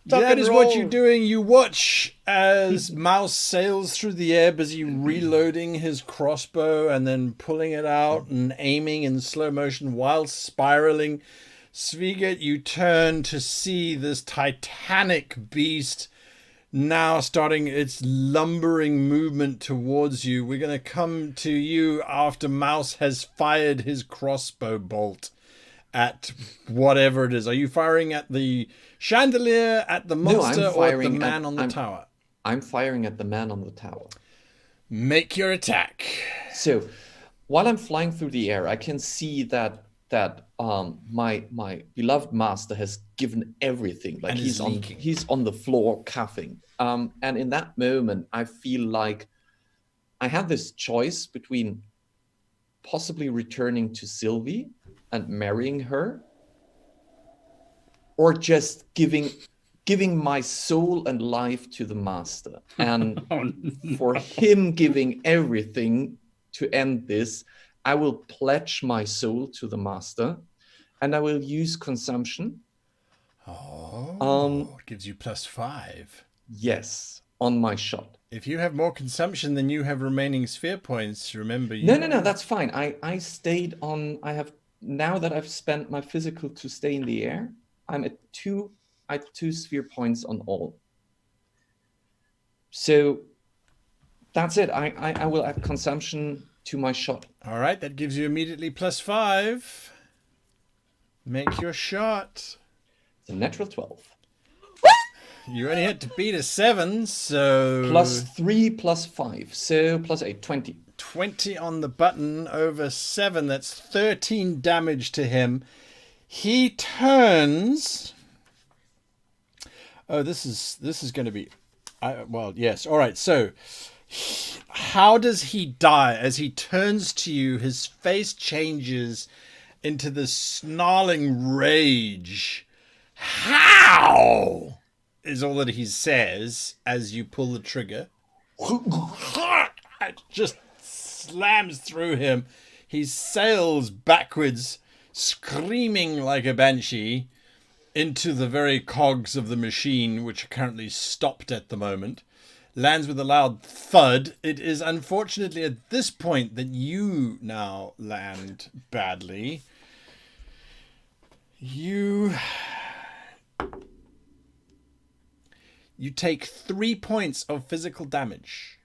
Tuck That and is what roll. you're doing. You watch as Mouse sails through the air, busy reloading his crossbow and then pulling it out and aiming in slow motion while spiraling. Svigert, you turn to see this titanic beast now starting its lumbering movement towards you. We're going to come to you after Mouse has fired his crossbow bolt at whatever it is. Are you firing at the chandelier, at the No, I'm monster, or at the firing man at- on the I'm- tower? I'm firing at the man on the tower. Make your attack. So while I'm flying through the air, I can see that my beloved master has given everything. Like And is leaking. he's on the floor coughing. And in that moment, I feel like I have this choice between possibly returning to Sylvie and marrying her, or just giving my soul and life to the master. And Oh, no. for him giving everything to end this, I will pledge my soul to the master, and I will use consumption. Oh, it gives you +5. Yes, on my shot. If you have more consumption than you have remaining sphere points, remember you... No, that's fine. I stayed on. I have now that I've spent my physical to stay in the air. I'm at 2. I have 2 sphere points on all. So that's it. I will add consumption to my shot. All right, that gives you immediately +5. Make your shot. It's a natural 12. You only had to beat a 7, so... +3 +5. So +8, 20. 20 on the button over 7. That's 13 damage to him. He turns... Oh, this is going to be... well, yes. All right, so How does he die? As he turns to you, his face changes into this snarling rage. How? Is all that he says as you pull the trigger. It just slams through him. He sails backwards, screaming like a banshee, into the very cogs of the machine, which are currently stopped at the moment. Lands with a loud thud. It is unfortunately at this point that you now land badly. You take 3 points of physical damage.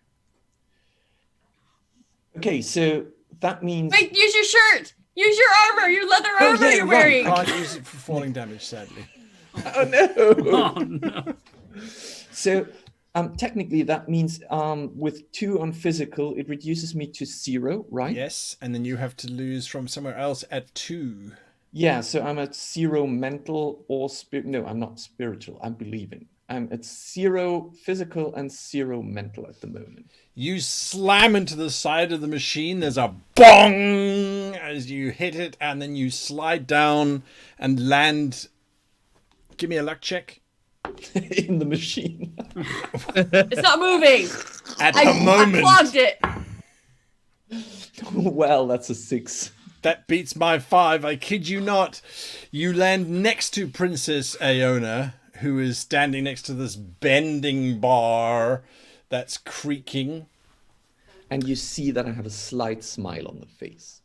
Okay, so that means... Wait, use your shirt! Use your armor! Your leather armor you're right. wearing! Can't use it for falling damage, sadly. Oh no! Oh no. So technically that means with 2 on physical, it reduces me to 0, right? Yes, and then you have to lose from somewhere else at 2. Yeah, so I'm at 0 mental or spirit. No, I'm not spiritual. I'm believing. I'm at 0 physical and 0 mental at the moment. You slam into the side of the machine. There's a bong as you hit it, and then you slide down and land. Give me a luck check. In the machine. It's not moving! At the moment. I clogged it! Well, that's a 6. That beats my 5. I kid you not. You land next to Princess Aona, who is standing next to this bending bar that's creaking. And you see that I have a slight smile on the face.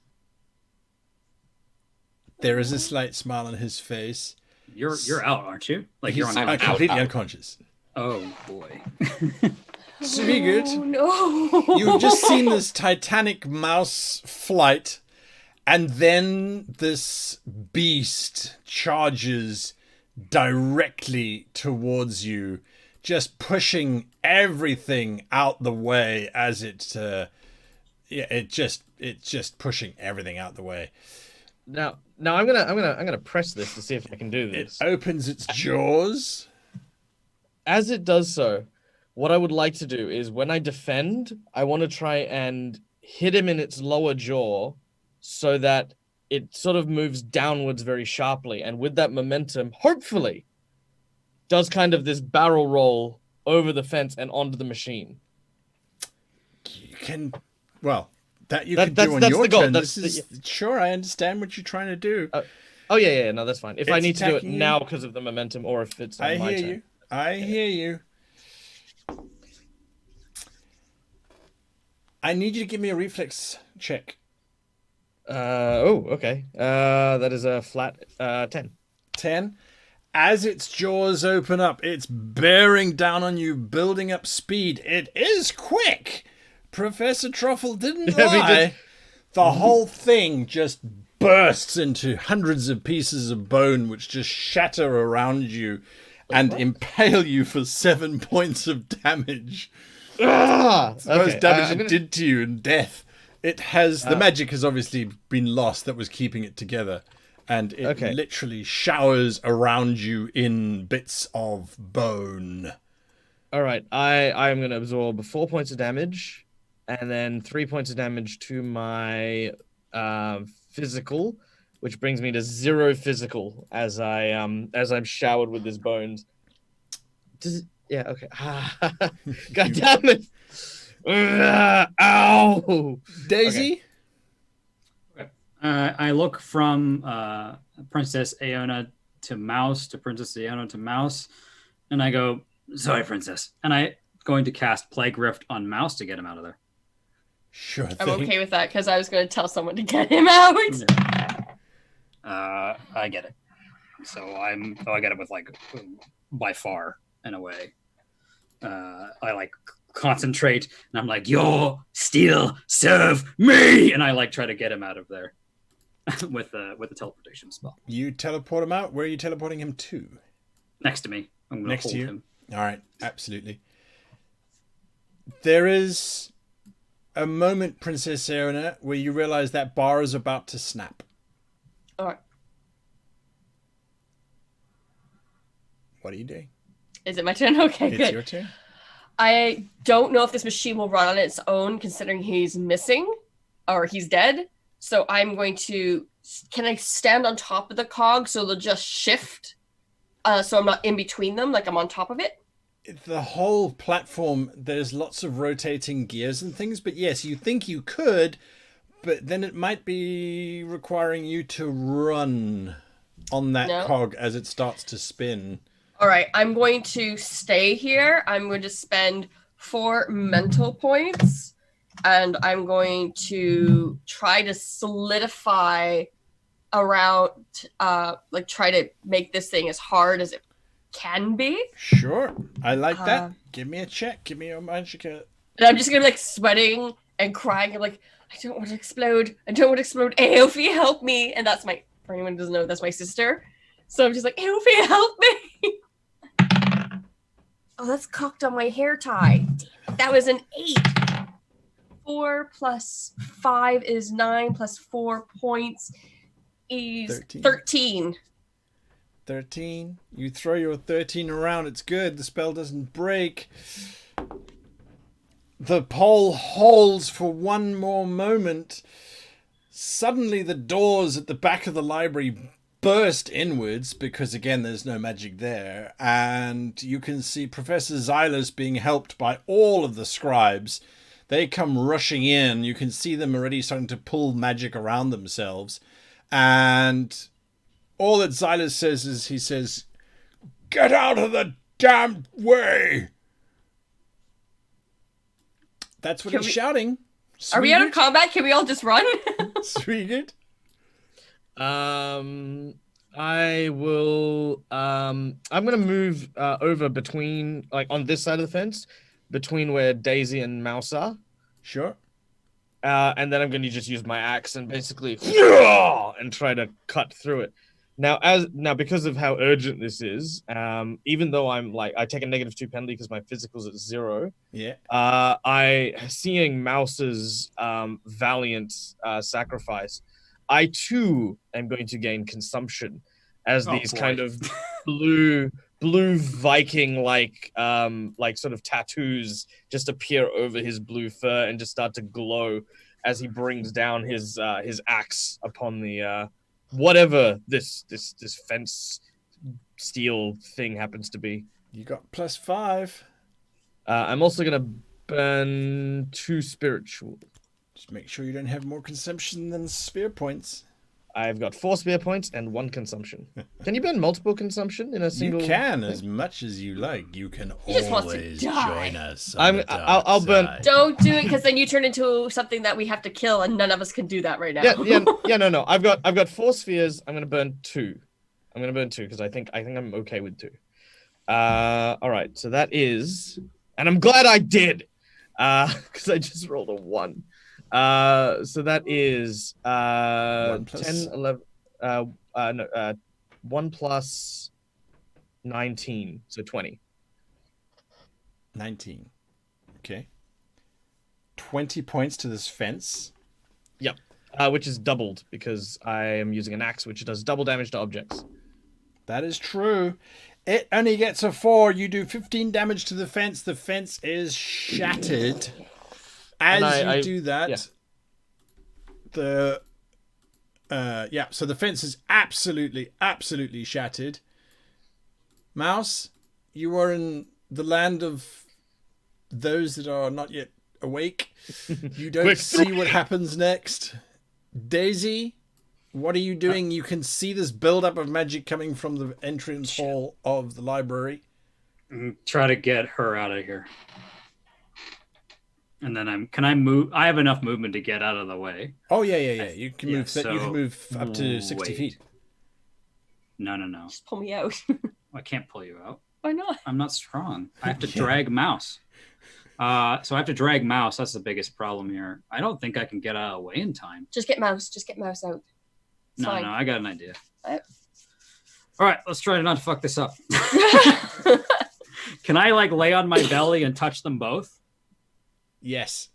There is a slight smile on his face. You're out, aren't you? Like you're He's on. completely unconscious. Oh boy. Sigurd, Oh no! you've just seen this Titanic mouse flight, and then this beast charges directly towards you, just pushing everything out the way as it's just pushing everything out the way. Now I'm gonna press this to see if I can do It this. opens its jaws. As it does so, what I would like to do is when I defend, I want to try and hit him in its lower jaw so that it sort of moves downwards very sharply. And with that momentum, hopefully, does kind of this barrel roll over the fence and onto the machine. You can, well, that you That- can do on that's your the goal. turn. That's This is sure. I understand what you're trying to do. Oh yeah, no, that's fine. If I It's need to do it attacking you. now because of the momentum, or if it's on I my hear turn. you. I hear you. I need you to give me a reflex check. Okay. That is a flat 10. 10. As its jaws open up, it's bearing down on you, building up speed. It is quick. Professor Truffle didn't Yeah, we lie. did. The whole thing just bursts into hundreds of pieces of bone, which just shatter around you and impale you for 7 points of damage. It's the most damage it did to you in death. It has the magic has obviously been lost that was keeping it together, and it literally showers around you in bits of bone. All right, I'm going to absorb 4 points of damage, and then 3 points of damage to my physical, which brings me to 0 physical as I'm showered with this bones. Yeah, okay. God damn it! Ow! Daisy, I look from Princess Aona to Mouse to Princess Aona to Mouse, and I go, "Sorry, Princess," and I'm going to cast Plague Rift on Mouse to get him out of there. sure thing. I'm okay with that because I was going to tell someone to get him out. I get it. So I get it with like by far in a way. I like concentrate and I'm like, "You still serve me," and I like try to get him out of there with the teleportation spell. You teleport him out. Where are you teleporting him to? Next to me. I'm going Next to to hold you? him. All right, absolutely. There is a moment, Princess Aona, where you realize that bar is about to snap. All right. What are you doing? Is it my turn? Okay, It's good. your turn. I don't know if this machine will run on its own, considering he's missing or he's dead. So I'm going to. Can I stand on top of the cog so they'll just shift? So I'm not in between them, like I'm on top of it. The whole platform, there's lots of rotating gears and things, but yes, you think you could, but then it might be requiring you to run on that cog as it starts to spin. All right, I'm going to stay here. I'm going to spend 4 mental points, and I'm going to try to solidify around, like try to make this thing as hard as it can be. Sure, I like that. Give me a check. Give me your magic. And I'm just gonna be like sweating and crying. I'm like, I don't want to explode. I don't want to explode. Aofi, help me! And that's my. For anyone who doesn't know, that's my sister. So I'm just like, Aofi, help me! Oh, that's cocked on my hair tie. That was an 8. 4 plus 5 is 9 plus 4 points is 13. 13. You throw your 13 around. It's good. The spell doesn't break. The pole holds for one more moment. Suddenly the doors at the back of the library burst inwards because, again, there's no magic there. And you can see Professor Zyliss being helped by all of the scribes. They come rushing in. You can see them already starting to pull magic around themselves. And all that Zyliss says is, he says, "Get out of the damned way!" That's what he's shouting. Are we out of combat? Can we all just run? Sweet. I will. I'm gonna move over between, like, on this side of the fence, between where Daisy and Mouse are. Sure. And then I'm going to just use my axe and basically and try to cut through it. Now, because of how urgent this is, even though I take a -2 penalty because my physical's at 0. Yeah. Seeing Mouse's valiant sacrifice, I too am going to gain consumption as these kind of blue Viking like sort of tattoos just appear over his blue fur and just start to glow as he brings down his axe upon the whatever this fence steel thing happens to be. You got +5. I'm also gonna burn 2 spiritual. Just make sure you don't have more consumption than spear points. I've got 4 spear points and 1 consumption. Can you burn multiple consumption in a single? You can, as much as you like. You can always join us. I'll burn. Don't do it, because then you turn into something that we have to kill, and none of us can do that right now. No. I've got 4 spheres. I'm gonna burn 2. I'm gonna burn 2 because I think I'm okay with 2. All right. So that is, and I'm glad I did, because I just rolled a 1. So that is 10, 11, 1 plus 19, so 20. 19. Okay. 20 points to this fence. Yep. Which is doubled because I am using an axe, which does double damage to objects. That is true. It only gets a 4. You do 15 damage to the fence. The fence is shattered. As you do that, so the fence is absolutely shattered. Mouse, you are in the land of those that are not yet awake. You don't see what happens next. Daisy, what are you doing? You can see this buildup of magic coming from the entrance hall of the library. Try to get her out of here. And then can I move? I have enough movement to get out of the way. Oh yeah. You can move. You can move up to 60 feet. No. Just pull me out. I can't pull you out. Why not? I'm not strong. I have to drag Mouse. So I have to drag Mouse. That's the biggest problem here. I don't think I can get out of the way in time. Just get Mouse. Just get Mouse out. No, I got an idea. All right, let's try not to fuck this up. Can I lay on my belly and touch them both? Yes.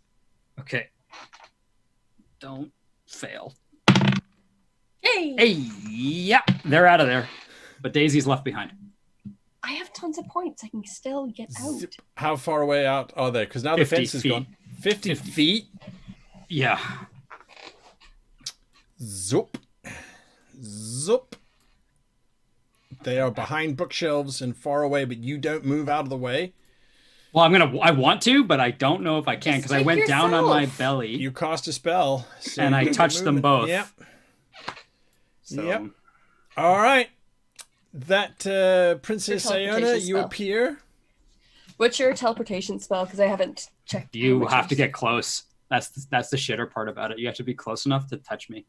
Okay. Don't fail. Hey, yeah, they're out of there. But Daisy's left behind. I have tons of points. I can still get out. Zip. How far away out are they? Because now the 50 fence is feet. gone. 50 feet. Yeah. Zoop. Zoop. They are behind bookshelves and far away, but you don't move out of the way. Well, I want to, but I don't know if I can because I went down on my belly. You cast a spell. So and I you touched them both. Yep. So. Yep. All right. That Princess Iona, you appear. What's your teleportation spell? Because I haven't checked. You have to get close. That's the shitter part about it. You have to be close enough to touch me.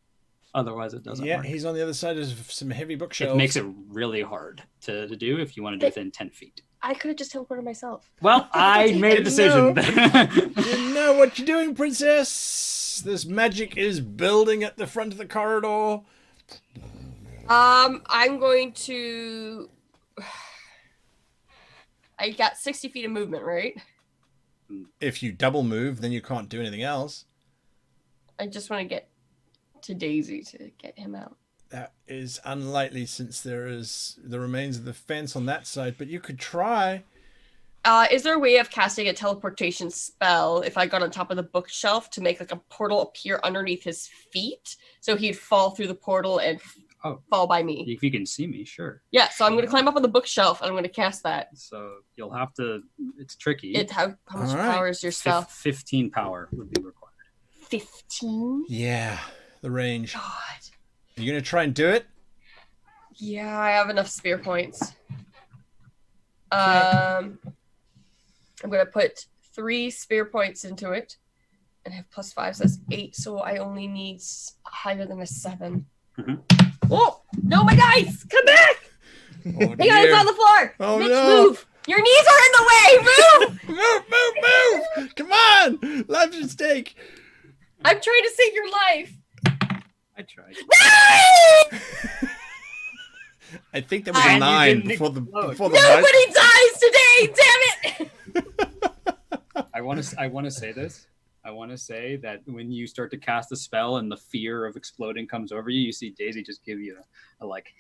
Otherwise, it doesn't work. Yeah, he's on the other side of some heavy bookshelves. It makes it really hard to do if you want to do within 10 feet. I could have just teleported myself. Well, I made a decision. You know what you're doing, Princess. This magic is building at the front of the corridor. I'm going to... I got 60 feet of movement, right? If you double move, then you can't do anything else. I just want to get to Daisy to get him out. That is unlikely since there is the remains of the fence on that side, but you could try. Is there a way of casting a teleportation spell if I got on top of the bookshelf to make like a portal appear underneath his feet so he'd fall through the portal and fall by me? If you can see me, sure. Yeah, so I'm going to climb up on the bookshelf and I'm going to cast that. So you'll have to, it's tricky. How much power is your spell? 15 power would be required. 15? Yeah, the range. God. Are you going to try and do it? Yeah, I have enough spear points. Okay. I'm going to put 3 spear points into it and have +5, so that's 8. So I only need higher than a 7. Mm-hmm. Whoa! No, my dice! Come back! Oh, Hey guys, on the floor! Oh, Mitch, no. move! Your knees are in the way! Move! Move! Come on! Life's at stake. I'm trying to save your life. I tried. No! I think there was a 9 before the Nobody dies today! Damn it! I want to say this. I want to say that when you start to cast a spell and the fear of exploding comes over you, you see Daisy just give you a like,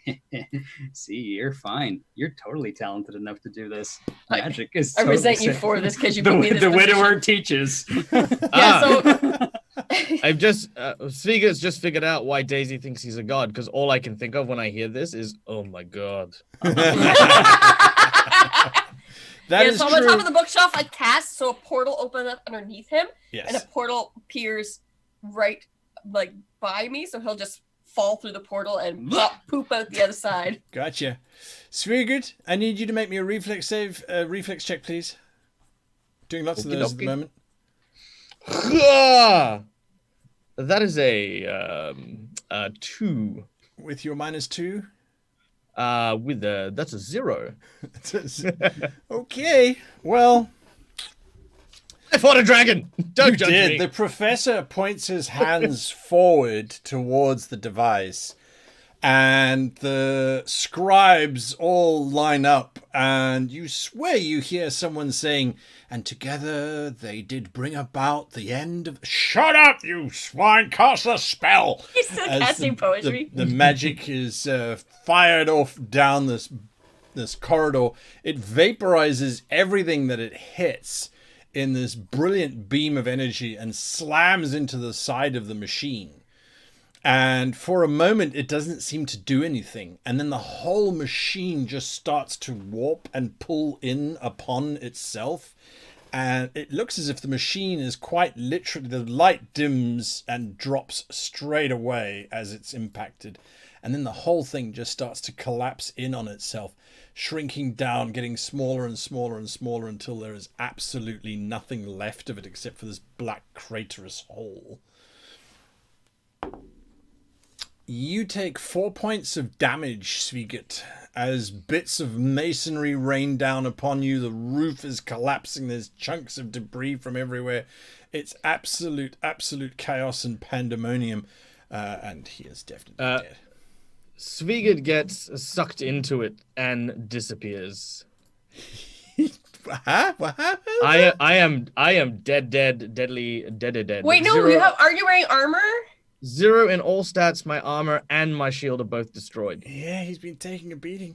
see, you're fine. You're totally talented enough to do this. Magic is. I resent you for this because you put me in this the position. widower teaches. Yeah, so I've just Sviga's just figured out why Daisy thinks he's a god, because all I can think of when I hear this is, oh my god. That is so I'm on top of the bookshelf. I cast, so a portal opens up underneath him, and a portal appears right like by me, so he'll just fall through the portal and poop out the other side. Gotcha. Svigert, I need you to make me a reflex check, please. Doing lots of those at the moment. That is a 2. With your -2? That's a 0. Okay, well, I fought a dragon. Don't judge me. The professor points his hands forward towards the device, and the scribes all line up, and you swear you hear someone saying, "And together they did bring about the end of..." Shut up, you swine! Cast a spell! He's still casting poetry. The magic is fired off down this corridor. It vaporizes everything that it hits in this brilliant beam of energy and slams into the side of the machine. And for a moment, it doesn't seem to do anything. And then the whole machine just starts to warp and pull in upon itself. And it looks as if the machine is quite literally, the light dims and drops straight away as it's impacted. And then the whole thing just starts to collapse in on itself, shrinking down, getting smaller and smaller and smaller until there is absolutely nothing left of it except for this black craterous hole. You take 4 points of damage, Svigert, as bits of masonry rain down upon you. The roof is collapsing. There's chunks of debris from everywhere. It's absolute chaos and pandemonium. And he is definitely dead. Svigert gets sucked into it and disappears. Huh? What happened? I am deadly dead. Wait, no, are you wearing armor? 0 in all stats. My armor and my shield are both destroyed. Yeah, he's been taking a beating.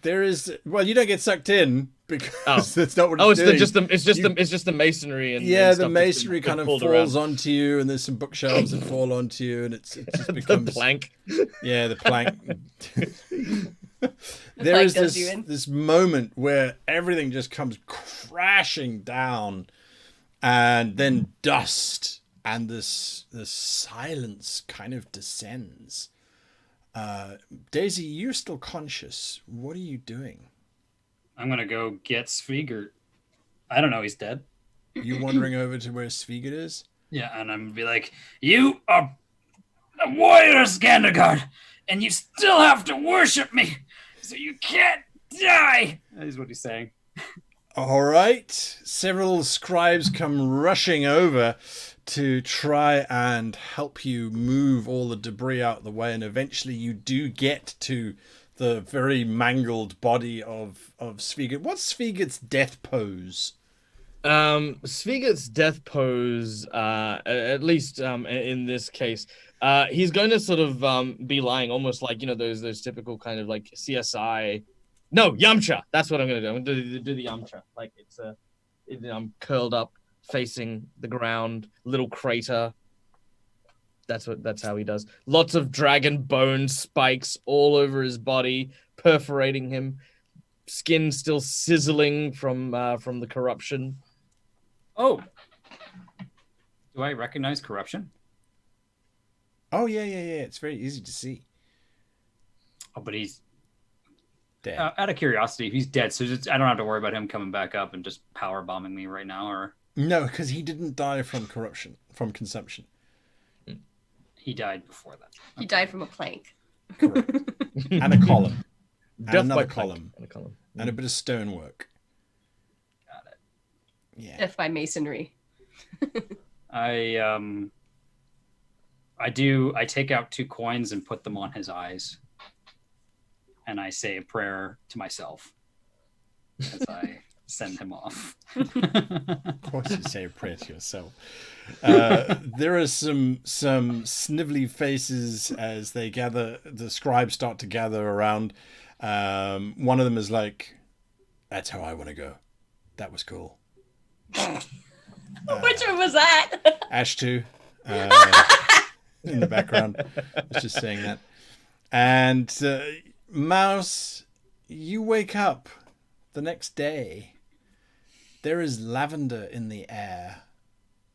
there is. Well, you don't get sucked in because that's not what Oh, it's it's doing. it's just the masonry and Yeah, and the stuff that's masonry been kind of pulled falls around. onto you, and there's some bookshelves that fall onto you, and it just The becomes plank. Yeah, the plank. There plank is does you in. this moment where everything just comes crashing down, and then dust, and this silence kind of descends. Daisy, you're still conscious. What are you doing? I'm gonna go get Svigert. I don't know. He's dead. You wandering over to where Svigert is? Yeah, and I'm gonna be like, "You are a warrior, Skandagard, and you still have to worship me, so you can't die." That is what he's saying. All right. Several scribes come rushing over to try and help you move all the debris out of the way, and eventually you do get to the very mangled body of Svigert. What's Svigert's death pose? Svigert's death pose, at least in this case, he's going to sort of be lying almost like, you know, those typical kind of like CSI. No, Yamcha. That's what I'm going to do. I'm going to do the Yamcha. Like I'm curled up, facing the ground, little crater. That's how he does. Lots of dragon bone spikes all over his body, perforating him. Skin still sizzling from the corruption. Oh, do I recognize corruption? Oh, yeah. It's very easy to see. Oh, but he's Dead. out of curiosity. He's dead, so I don't have to worry about him coming back up and just power bombing me right now. Or No, because he didn't die from consumption. he died before that. He died from a plank. Correct. And a column. And Death another by plank. column. And a column. And a bit of stonework. Got it. Yeah. Death by masonry. I take out 2 coins and put them on his eyes, and I say a prayer to myself as I send him off. Of course you say a prayer to yourself. There are some snivelly faces as they gather. The scribes start to gather around. One of them is like, "That's how I want to go. That was cool." Which one was that? Ash 2 in the background. I was just saying that. And Mouse, you wake up the next day. There is lavender in the air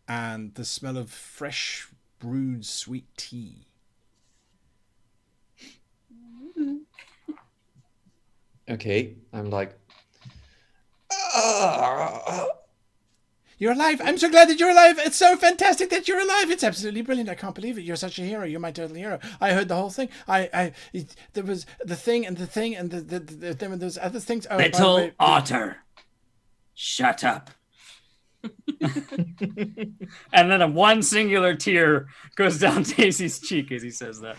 and the smell of fresh brewed sweet tea. Okay, I'm like, You're alive. I'm so glad that you're alive. It's so fantastic that you're alive. It's absolutely brilliant. I can't believe it. You're such a hero. You're my total hero. I heard the whole thing. There was the thing and there was other things. Oh, Little otter, shut up. And then one singular tear goes down Daisy's cheek as he says that.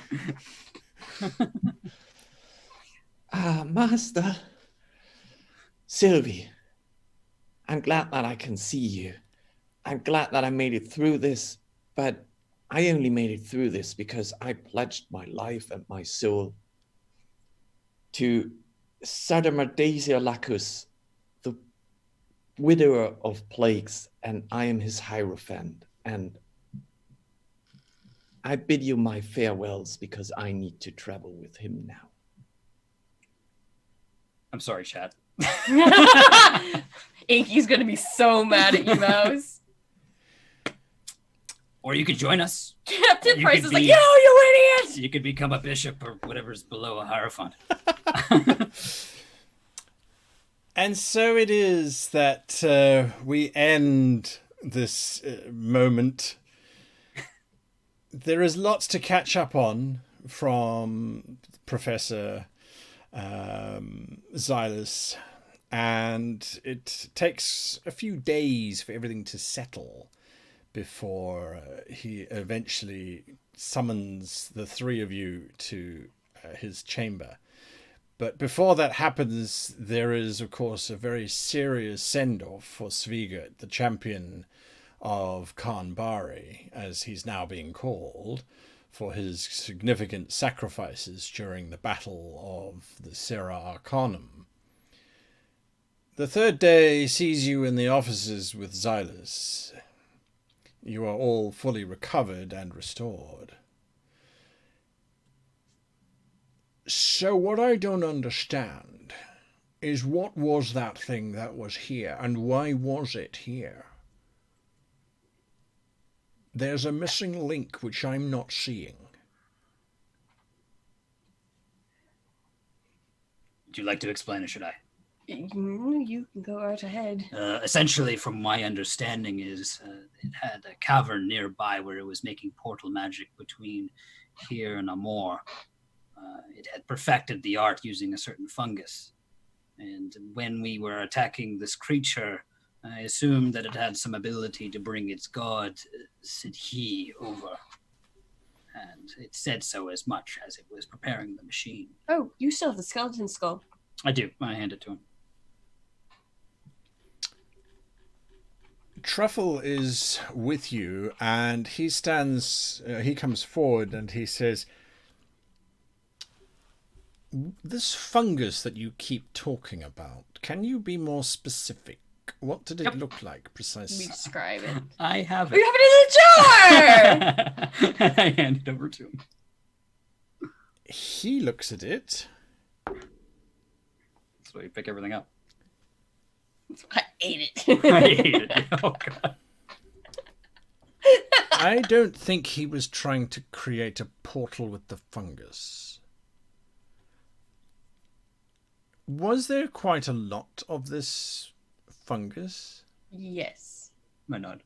Master, Sylvie, I'm glad that I can see you. I'm glad that I made it through this, but I only made it through this because I pledged my life and my soul to Sardamardasia Lacus, the widower of plagues, and I am his hierophant, and I bid you my farewells because I need to travel with him now. I'm sorry, Chad. Inky's gonna be so mad at you, Mouse. Or you could join us. Captain You Price could is like, be- yo, you idiot! You could become a bishop or whatever's below a hierophant. And so it is that we end this moment. There is lots to catch up on from Professor Zyliss, and it takes a few days for everything to settle before he eventually summons the 3 of you to his chamber. But before that happens, there is, of course, a very serious send-off for Svigert, the champion of Carnbari, as he's now being called, for his significant sacrifices during the battle of the Saira Arcanum. The third day sees you in the offices with Zyliss. You are all fully recovered and restored. So what I don't understand is what was that thing that was here, and why was it here? There's a missing link which I'm not seeing. Would you like to explain, or should I? You can go right ahead. Essentially, from my understanding, is it had a cavern nearby where it was making portal magic between here and Amor. It had perfected the art using a certain fungus. And when we were attacking this creature, I assumed that it had some ability to bring its god, Sidhi, over. And it said so as much as it was preparing the machine. Oh, you still have the skeleton skull. I do. I hand it to him. Truffle is with you, and he comes forward and he says, this fungus that you keep talking about, can you be more specific? What did it look like precisely? Describe it. I have it. We have it in the jar! I hand it over to him. He looks at it. So you pick everything up. I ate it. I ate it. Oh, God. I don't think he was trying to create a portal with the fungus. Was there quite a lot of this fungus? Yes. My nod.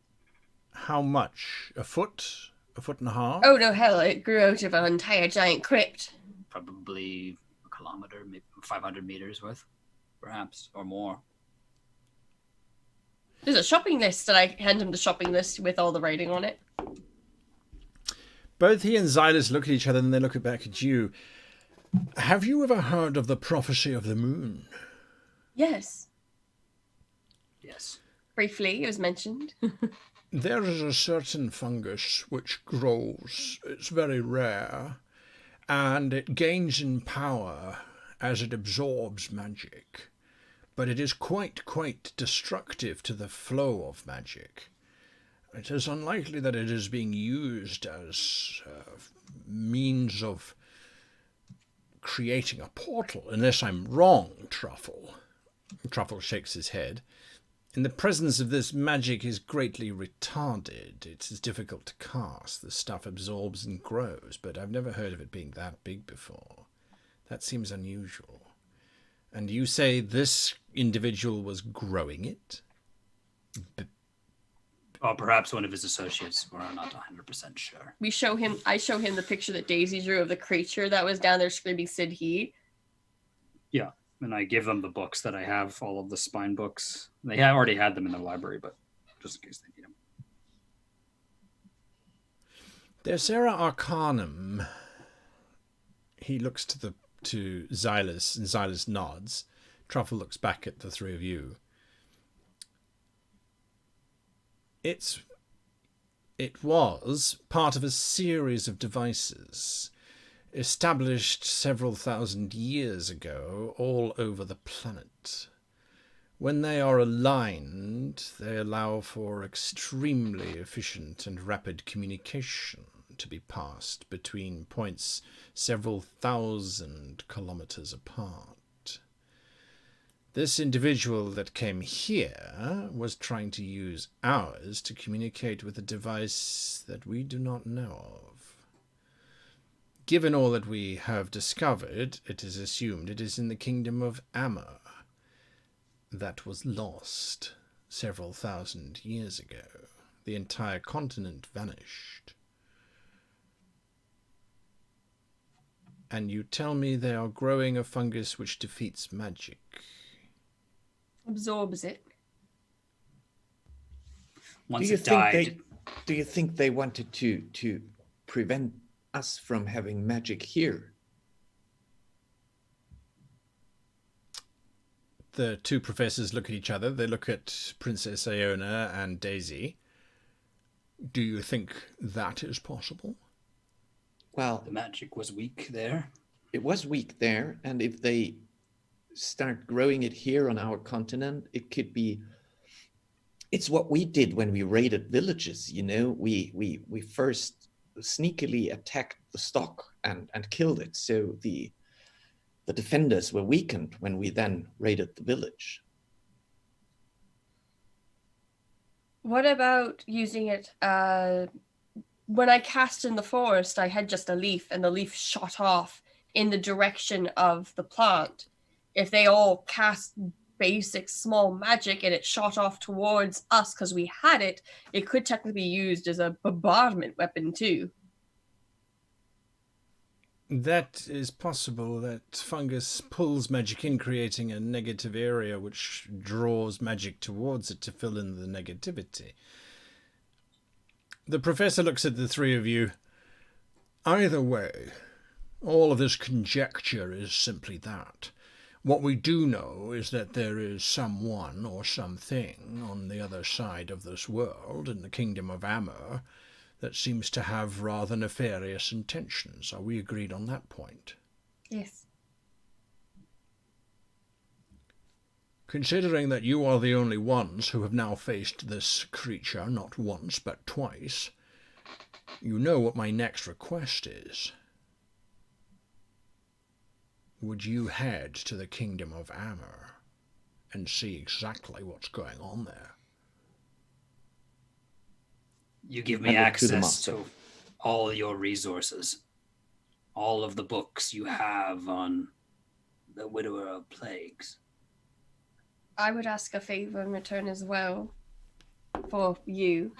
How much? A foot? A foot and a half? Oh, no, hell, it grew out of an entire giant crypt. Probably a kilometer, maybe 500 meters worth, perhaps, or more. There's a shopping list, and I hand him the shopping list with all the writing on it. Both he and Zyliss look at each other, and they look back at you. Have you ever heard of the prophecy of the moon? Yes. Yes. Briefly, it was mentioned. There is a certain fungus which grows. It's very rare, and it gains in power as it absorbs magic. But it is quite destructive to the flow of magic. It is unlikely that it is being used as a means of creating a portal, unless I'm wrong, Truffle. Truffle shakes his head. In the presence of this, magic is greatly retarded. It is difficult to cast. The stuff absorbs and grows, but I've never heard of it being that big before. That seems unusual. And you say this individual was growing it? Or perhaps one of his associates. We're not 100% sure. I show him the picture that Daisy drew of the creature that was down there screaming Sidhi. Yeah, and I give them the books that I have, all of the spine books. They already had them in the library, but just in case they need them. There's Saira Arcanum. He looks to Zyliss, and Zyliss nods. Truffle looks back at the three of you. It was part of a series of devices established several thousand years ago all over the planet. When they are aligned, they allow for extremely efficient and rapid communication to be passed between points several thousand kilometers apart. This individual that came here was trying to use ours to communicate with a device that we do not know of. Given all that we have discovered, it is assumed it is in the kingdom of Amur that was lost several thousand years ago. The entire continent vanished. And you tell me they are growing a fungus which defeats magic. Absorbs it. Once it died. Do you think they wanted to prevent us from having magic here? The two professors look at each other. They look at Princess Iona and Daisy. Do you think that is possible? Well, The magic was weak there. it was weak there, and if they start growing it here on our continent, it could be. It's what we did when we raided villages. You know, we first sneakily attacked the stock and killed it. So the defenders were weakened when we then raided the village. What about using it? When I cast in the forest, I had just a leaf, and the leaf shot off in the direction of the plant. If they all cast basic small magic and it shot off towards us because we had it, it could technically be used as a bombardment weapon too. That is possible. That fungus pulls magic in, creating a negative area which draws magic towards it to fill in the negativity. The professor looks at the three of you. Either way, all of this conjecture is simply that. What we do know is that there is someone or something on the other side of this world, in the kingdom of Amur, that seems to have rather nefarious intentions. Are we agreed on that point? Yes. Considering that you are the only ones who have now faced this creature not once but twice, you know what my next request is. Would you head to the kingdom of Amur and see exactly what's going on there? You give me And look to the access master. to all your resources, all of the books you have on the Widower of Plagues. I would ask a favor in return as well for you.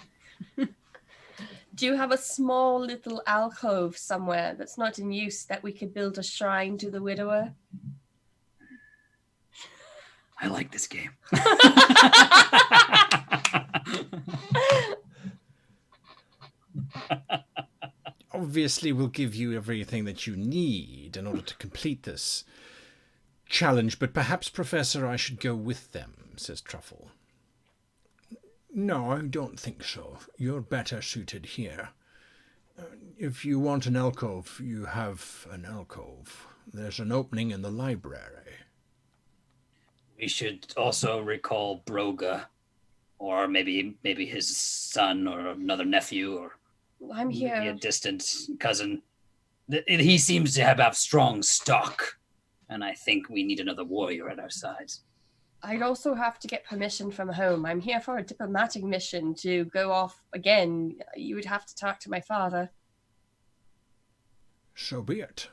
Do you have a small little alcove somewhere that's not in use that we could build a shrine to the widower? I like this game. Obviously, we'll give you everything that you need in order to complete this challenge, but perhaps, Professor, I should go with them, says Truffle. No, I don't think so. You're better suited here. If you want an alcove, you have an alcove. There's an opening in the library. We should also recall Broga, or maybe his son or another nephew, or I'm maybe a here. distant cousin. He seems to have strong stock, and I think we need another warrior at our sides. I'd also have to get permission from home. I'm here for a diplomatic mission to go off again. You would have to talk to my father. So be it.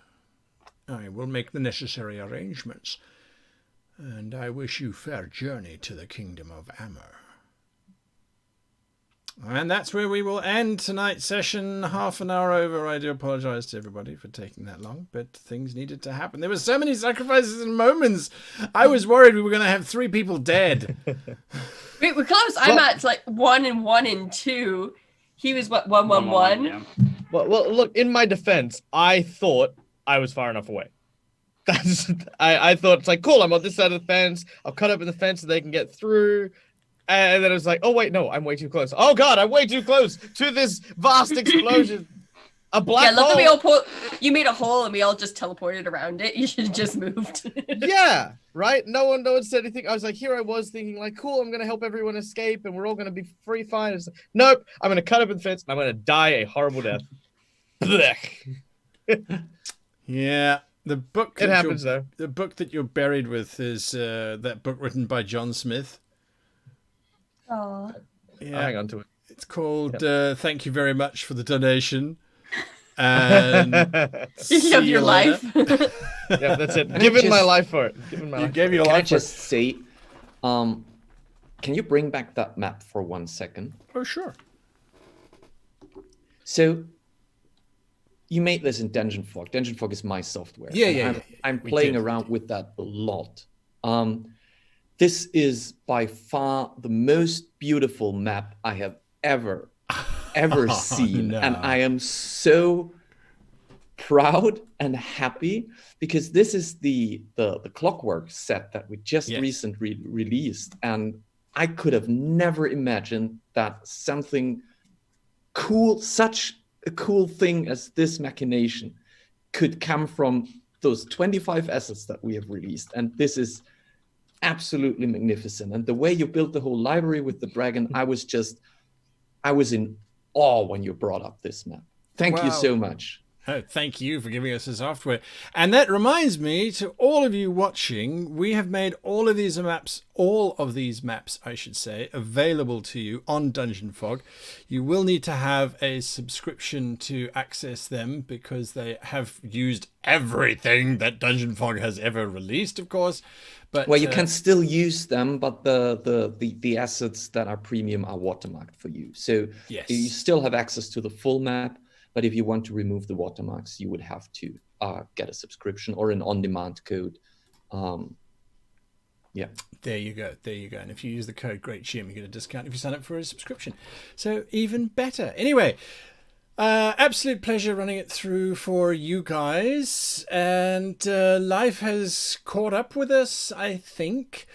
I will make the necessary arrangements, and I wish you fair journey to the kingdom of Amur. And that's where we will end tonight's session. Half an hour over. I do apologize to everybody for taking that long, but things needed to happen. There were so many sacrifices and moments. I was worried we were going to have 3 people dead. Wait, we're close. I'm at like 1 and 1 and 2. He was what, 1, 1, 1? Yeah. Well, look, in my defense, I thought I was far enough away. I thought it's like, cool, I'm on this side of the fence. I'll cut up in the fence so they can get through. And then it was like, oh, wait, no, I'm way too close. Oh, God, I'm way too close to this vast explosion. A black hole. Yeah, look at me all you made a hole and we all just teleported around it. You should have just moved. Yeah, right? No one said anything. I was like, here I was thinking like, cool, I'm going to help everyone escape and we're all going to be free fine. It's like, nope, I'm going to cut up in the fence and I'm going to die a horrible death. Yeah. The book It happens, though. The book that you're buried with is that book written by John Smith. Oh. Yeah. I'll hang on to it. It's called Thank You Very Much for the Donation. And Speaking of your life. Yeah, that's it. Giving my life for it. Giving my You life. gave your Can I life for it. just say, can you bring back that map for 1 second? Oh, sure. So you made this in Dungeon Fog. Dungeon Fog is my software. Yeah, and yeah, I'm we playing did. around with that a lot. This is by far the most beautiful map I have ever seen. no. And I am so proud and happy because this is the Clockwork set that we just Yes. recently released. And I could have never imagined that something cool, such a cool thing as this machination could come from those 25 assets that we have released. And this is absolutely magnificent. And the way you built the whole library with the dragon, I was in awe when you brought up this map. Thank you so much. Oh, thank you for giving us the software. And that reminds me, to all of you watching, we have made all of these maps, I should say, available to you on Dungeon Fog. You will need to have a subscription to access them because they have used everything that Dungeon Fog has ever released, of course. But well, you can still use them, but the assets that are premium are watermarked for you. So yes, you still have access to the full map. But if you want to remove the watermarks, you would have to get a subscription or an on-demand code. Yeah. There you go. There you go. And if you use the code GreatGM, you get a discount if you sign up for a subscription. So even better. Anyway, absolute pleasure running it through for you guys. And life has caught up with us, I think,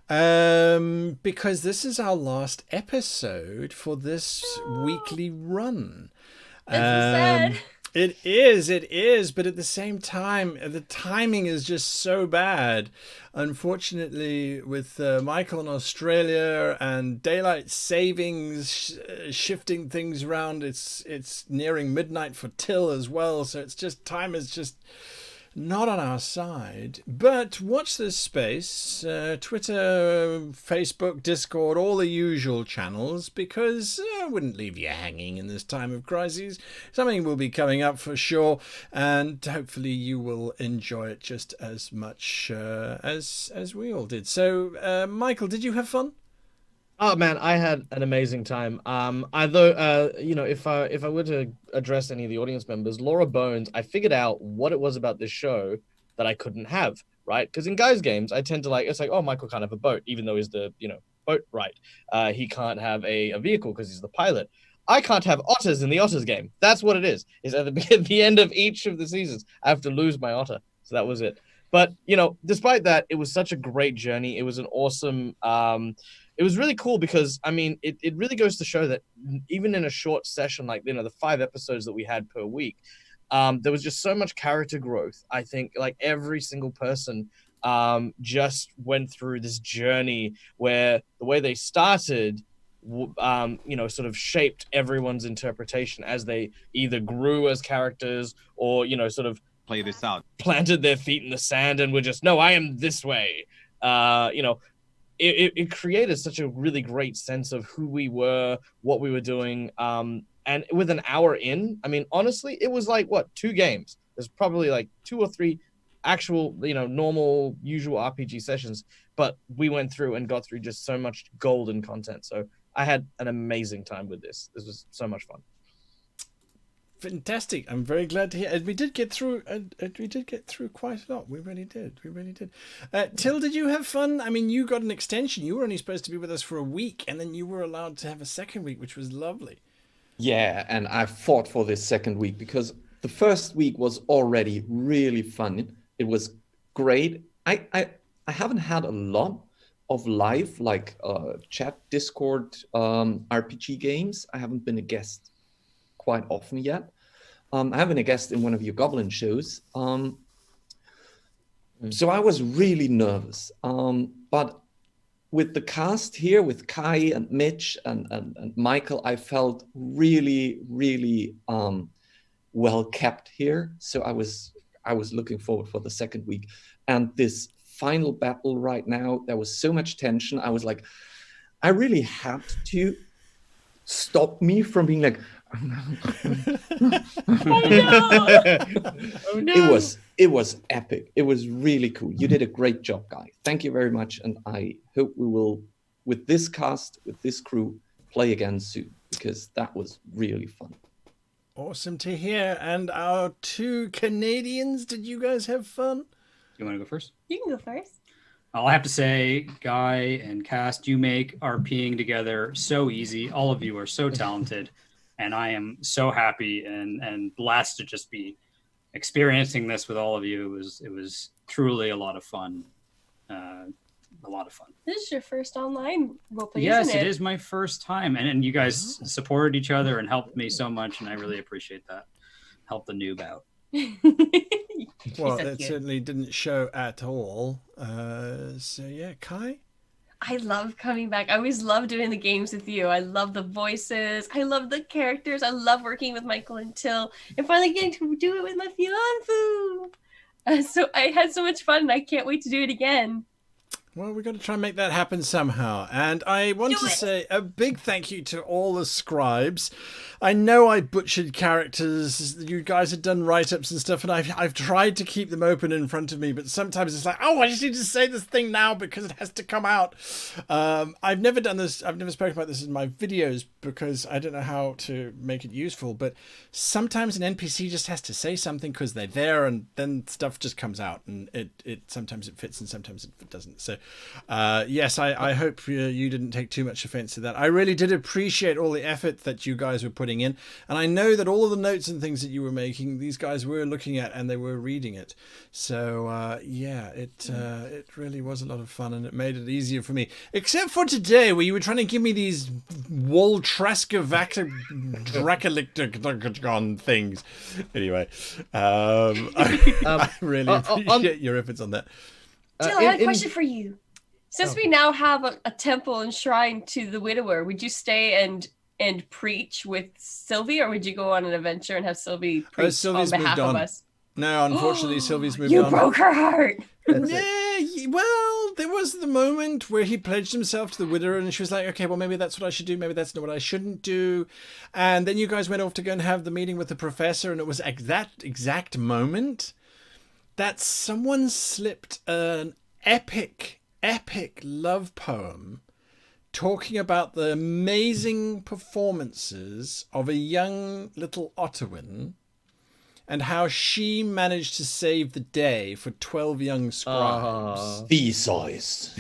because this is our last episode for this weekly run. That's sad. It is, but at the same time, the timing is just so bad. Unfortunately, with Michael in Australia and daylight savings shifting things around, it's nearing midnight for Till as well. So it's just time is just not on our side. But watch this space, Twitter, Facebook, Discord, all the usual channels, because I wouldn't leave you hanging in this time of crises. Something will be coming up for sure, and hopefully you will enjoy it just as much as we all did. So, Michael, did you have fun? Oh man, I had an amazing time. Although, if I were to address any of the audience members, Laura Bones, I figured out what it was about this show that I couldn't have, right? Because in guys' games, I tend to it's like, oh, Michael can't have a boat, even though he's the, boat right. He can't have a vehicle because he's the pilot. I can't have otters in the otters game. That's what it is. Is at the end of each of the seasons, I have to lose my otter. So that was it. But, despite that, it was such a great journey. It was an awesome... it was really cool because, I mean, it really goes to show that even in a short session, like, the 5 episodes that we had per week, there was just so much character growth. I think, like, every single person just went through this journey where the way they started, sort of shaped everyone's interpretation as they either grew as characters or, sort of play this out, planted their feet in the sand and were just, no, I am this way. It created such a really great sense of who we were, what we were doing. And with an hour in, I mean, honestly, it was like, 2 games? There's probably like 2 or 3 actual, normal, usual RPG sessions. But we went through and got through just so much golden content. So I had an amazing time with this. This was so much fun. Fantastic! I'm very glad to hear. And we did get through. We did get through quite a lot. We really did. We really did. Till, did you have fun? I mean, you got an extension. You were only supposed to be with us for a week, and then you were allowed to have a second week, which was lovely. Yeah, and I fought for this second week because the first week was already really fun. It was great. I haven't had a lot of live, like chat, Discord, RPG games. I haven't been a guest quite often yet. I haven't been a guest in one of your Goblin shows. So I was really nervous. But with the cast here, with Kai and Mitch and Michael, I felt really, really well kept here. So I was looking forward for the second week. And this final battle right now, there was so much tension. I was like, I really had to stop me from being like, It was epic. It was really cool. You did a great job, Guy. Thank you very much. And I hope we will, with this cast, with this crew, play again soon, because that was really fun. Awesome to hear. And our 2 Canadians, did you guys have fun? You want to go first? You can go first. I'll have to say, Guy and Cast, you make RPing together so easy. All of you are so talented. And I am so happy and blessed to just be experiencing this with all of you. It was truly a lot of fun. a lot of fun. This is your first online roleplay, Yes, isn't it? it is my first time, and you guys supported each other and helped me so much, and I really appreciate that. Help the noob out. Well, so it cute. certainly didn't show at all. So yeah, Kai. I love coming back. I always love doing the games with you. I love the voices. I love the characters. I love working with Michael and Till, and finally getting to do it with my fiancé. So I had so much fun, and I can't wait to do it again. Well, we've got to try and make that happen somehow. And I want to say a big thank you to all the scribes. I know I butchered characters. You guys had done write-ups and stuff, and I've tried to keep them open in front of me, but sometimes it's like, oh, I just need to say this thing now because it has to come out. I've never done this. I've never spoken about this in my videos because I don't know how to make it useful, but sometimes an NPC just has to say something because they're there, and then stuff just comes out, and it sometimes it fits and sometimes it doesn't. So yes, I hope you didn't take too much offense to that. I really did appreciate all the effort that you guys were putting in, and I know that all of the notes and things that you were making, these guys were looking at and they were reading it. So yeah, it really was a lot of fun, and it made it easier for me, except for today where you were trying to give me these Dracolic things. Anyway, I really appreciate your efforts on that. Jill, I have a question for you. Since we now have a temple and shrine to the widower, would you stay and preach with Sylvie, or would you go on an adventure and have Sylvie preach on behalf of us? No, unfortunately, Sylvie's moved on. You broke her heart. Yeah, well, there was the moment where he pledged himself to the widower, and she was like, okay, well, maybe that's what I should do, maybe that's not what I shouldn't do. And then you guys went off to go and have the meeting with the professor, and it was at that exact moment that someone slipped an epic love poem talking about the amazing performances of a young little Ottawin and how she managed to save the day for 12 young scribes. Theseus.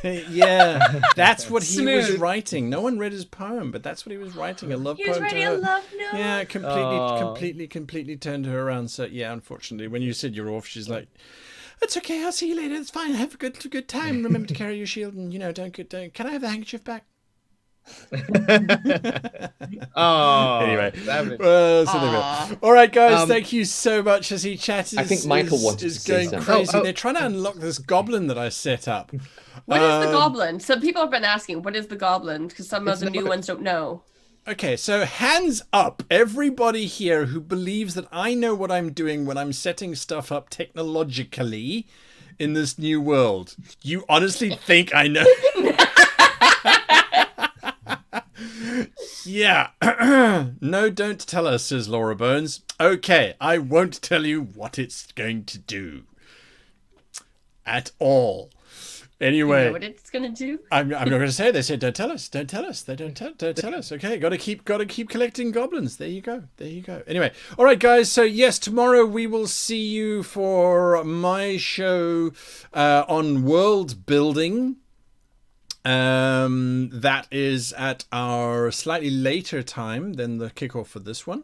Yeah, that's what he was writing. No one read his poem, but that's what he was writing, a love poem. He was writing a love note. Yeah, completely turned her around. So yeah, unfortunately, when you said you're off, she's like, it's okay, I'll see you later. It's fine. Have a good time. Remember to carry your shield, and don't. Can I have the handkerchief back? Anyway, all right, guys, thank you so much. As he chatted, I think Michael wanted to say going something. crazy. They're trying to unlock this goblin that I set up. What is the goblin? Some people have been asking, what is the goblin? Because some of the new ones don't know. Okay, so hands up, everybody here who believes that I know what I'm doing when I'm setting stuff up technologically in this new world. You honestly think I know? Yeah. No, don't tell us, says Laura Bones. Okay, I won't tell you what it's going to do. At all. Anyway, you know what it's gonna do? I'm not going to say. They said, "Don't tell us. Don't tell us. They don't tell us." Okay, got to keep collecting goblins. There you go. Anyway, all right, guys. So yes, tomorrow we will see you for my show on world building. That is at our slightly later time than the kickoff for this one.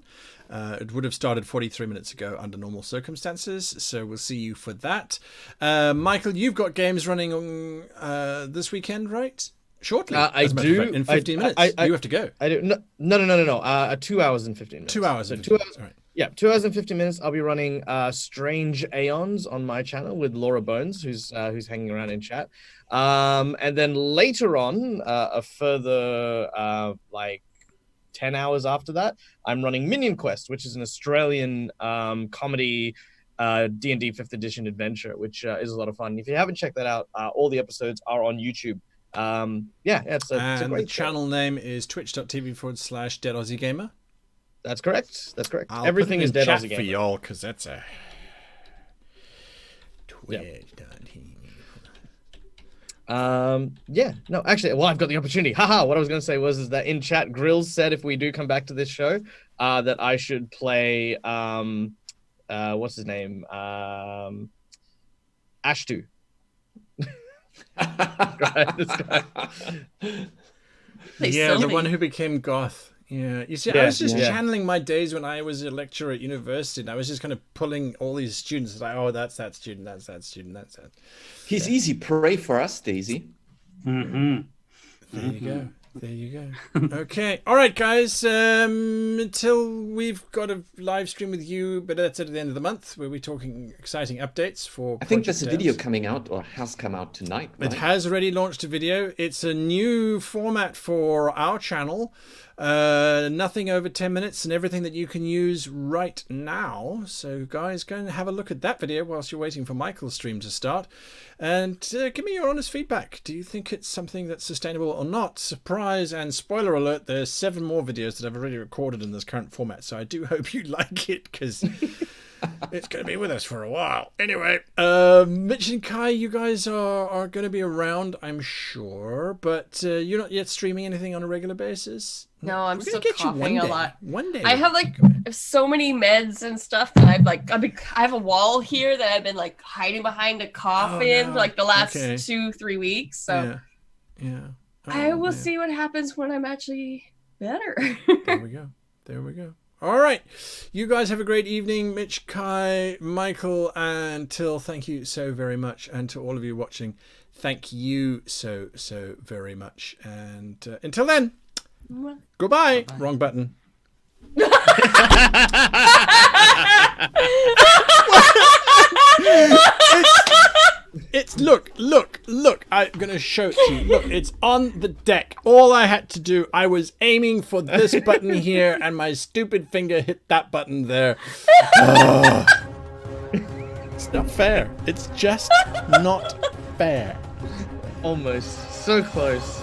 It would have started 43 minutes ago under normal circumstances, so we'll see you for that. Michael, you've got games running on this weekend, right? Shortly. I do. In 15 minutes. You have to go. I do. No. 2 hours and 15 minutes. 2 hours. So 2 hours. All right. Yeah, 2 hours and 15 minutes. I'll be running Strange Aeons on my channel with Laura Bones, who's hanging around in chat. And then later on, a further 10 hours after that, I'm running Minion Quest, which is an Australian comedy D&D 5th edition adventure, which is a lot of fun. If you haven't checked that out, all the episodes are on YouTube. It's a great the channel name is twitch.tv/Dead Aussie Gamer. That's correct. I'll Everything is Dead Aussie Gamer for y'all, because that's a Twitch. No, actually, well, I've got the opportunity. What I was going to say was that in chat, Grills said if we do come back to this show, that I should play what's his name, Ashtu. Yeah, the one who became goth. Yeah, you see, I Yeah, was just yeah. channeling my days when I was a lecturer at university, and I was just kind of pulling all these students, like, oh, that's that student, that's that student, that's that. He's easy prey for us, Daisy. Mm-hmm. There you go. There you go. Okay. All right, guys. Until we've got a live stream with you, but that's at the end of the month, where we're talking exciting updates for. I think there's a video Devs. coming out, or has come out tonight, right? It has already launched a video. It's a new format for our channel. Nothing over 10 minutes and everything that you can use right now. So guys, go and have a look at that video whilst you're waiting for Michael's stream to start. And give me your honest feedback. Do you think it's something that's sustainable or not? Surprise and spoiler alert, there's 7 more videos that I've already recorded in this current format. So I do hope you like it, because it's going to be with us for a while. Anyway, Mitch and Kai, you guys are going to be around, I'm sure. But you're not yet streaming anything on a regular basis? No, I'm We're still gonna get you coughing one a day. lot. One day. I have so many meds and stuff that I have a wall here that I've been like hiding behind to cough in no. for like the last Okay. 2-3 weeks. So Yeah. I Oh, will man. see what happens when I'm actually better. There we go. There we go. All right. You guys have a great evening. Mitch, Kai, Michael, and Till, thank you so very much. And to all of you watching, thank you so very much. And until then, goodbye. Bye-bye. Wrong button. It's look, I'm gonna show it to you. Look, it's on the deck. All I had to do, I was aiming for this button here, and my stupid finger hit that button there. Oh. It's not fair. It's just not fair. Almost. So close.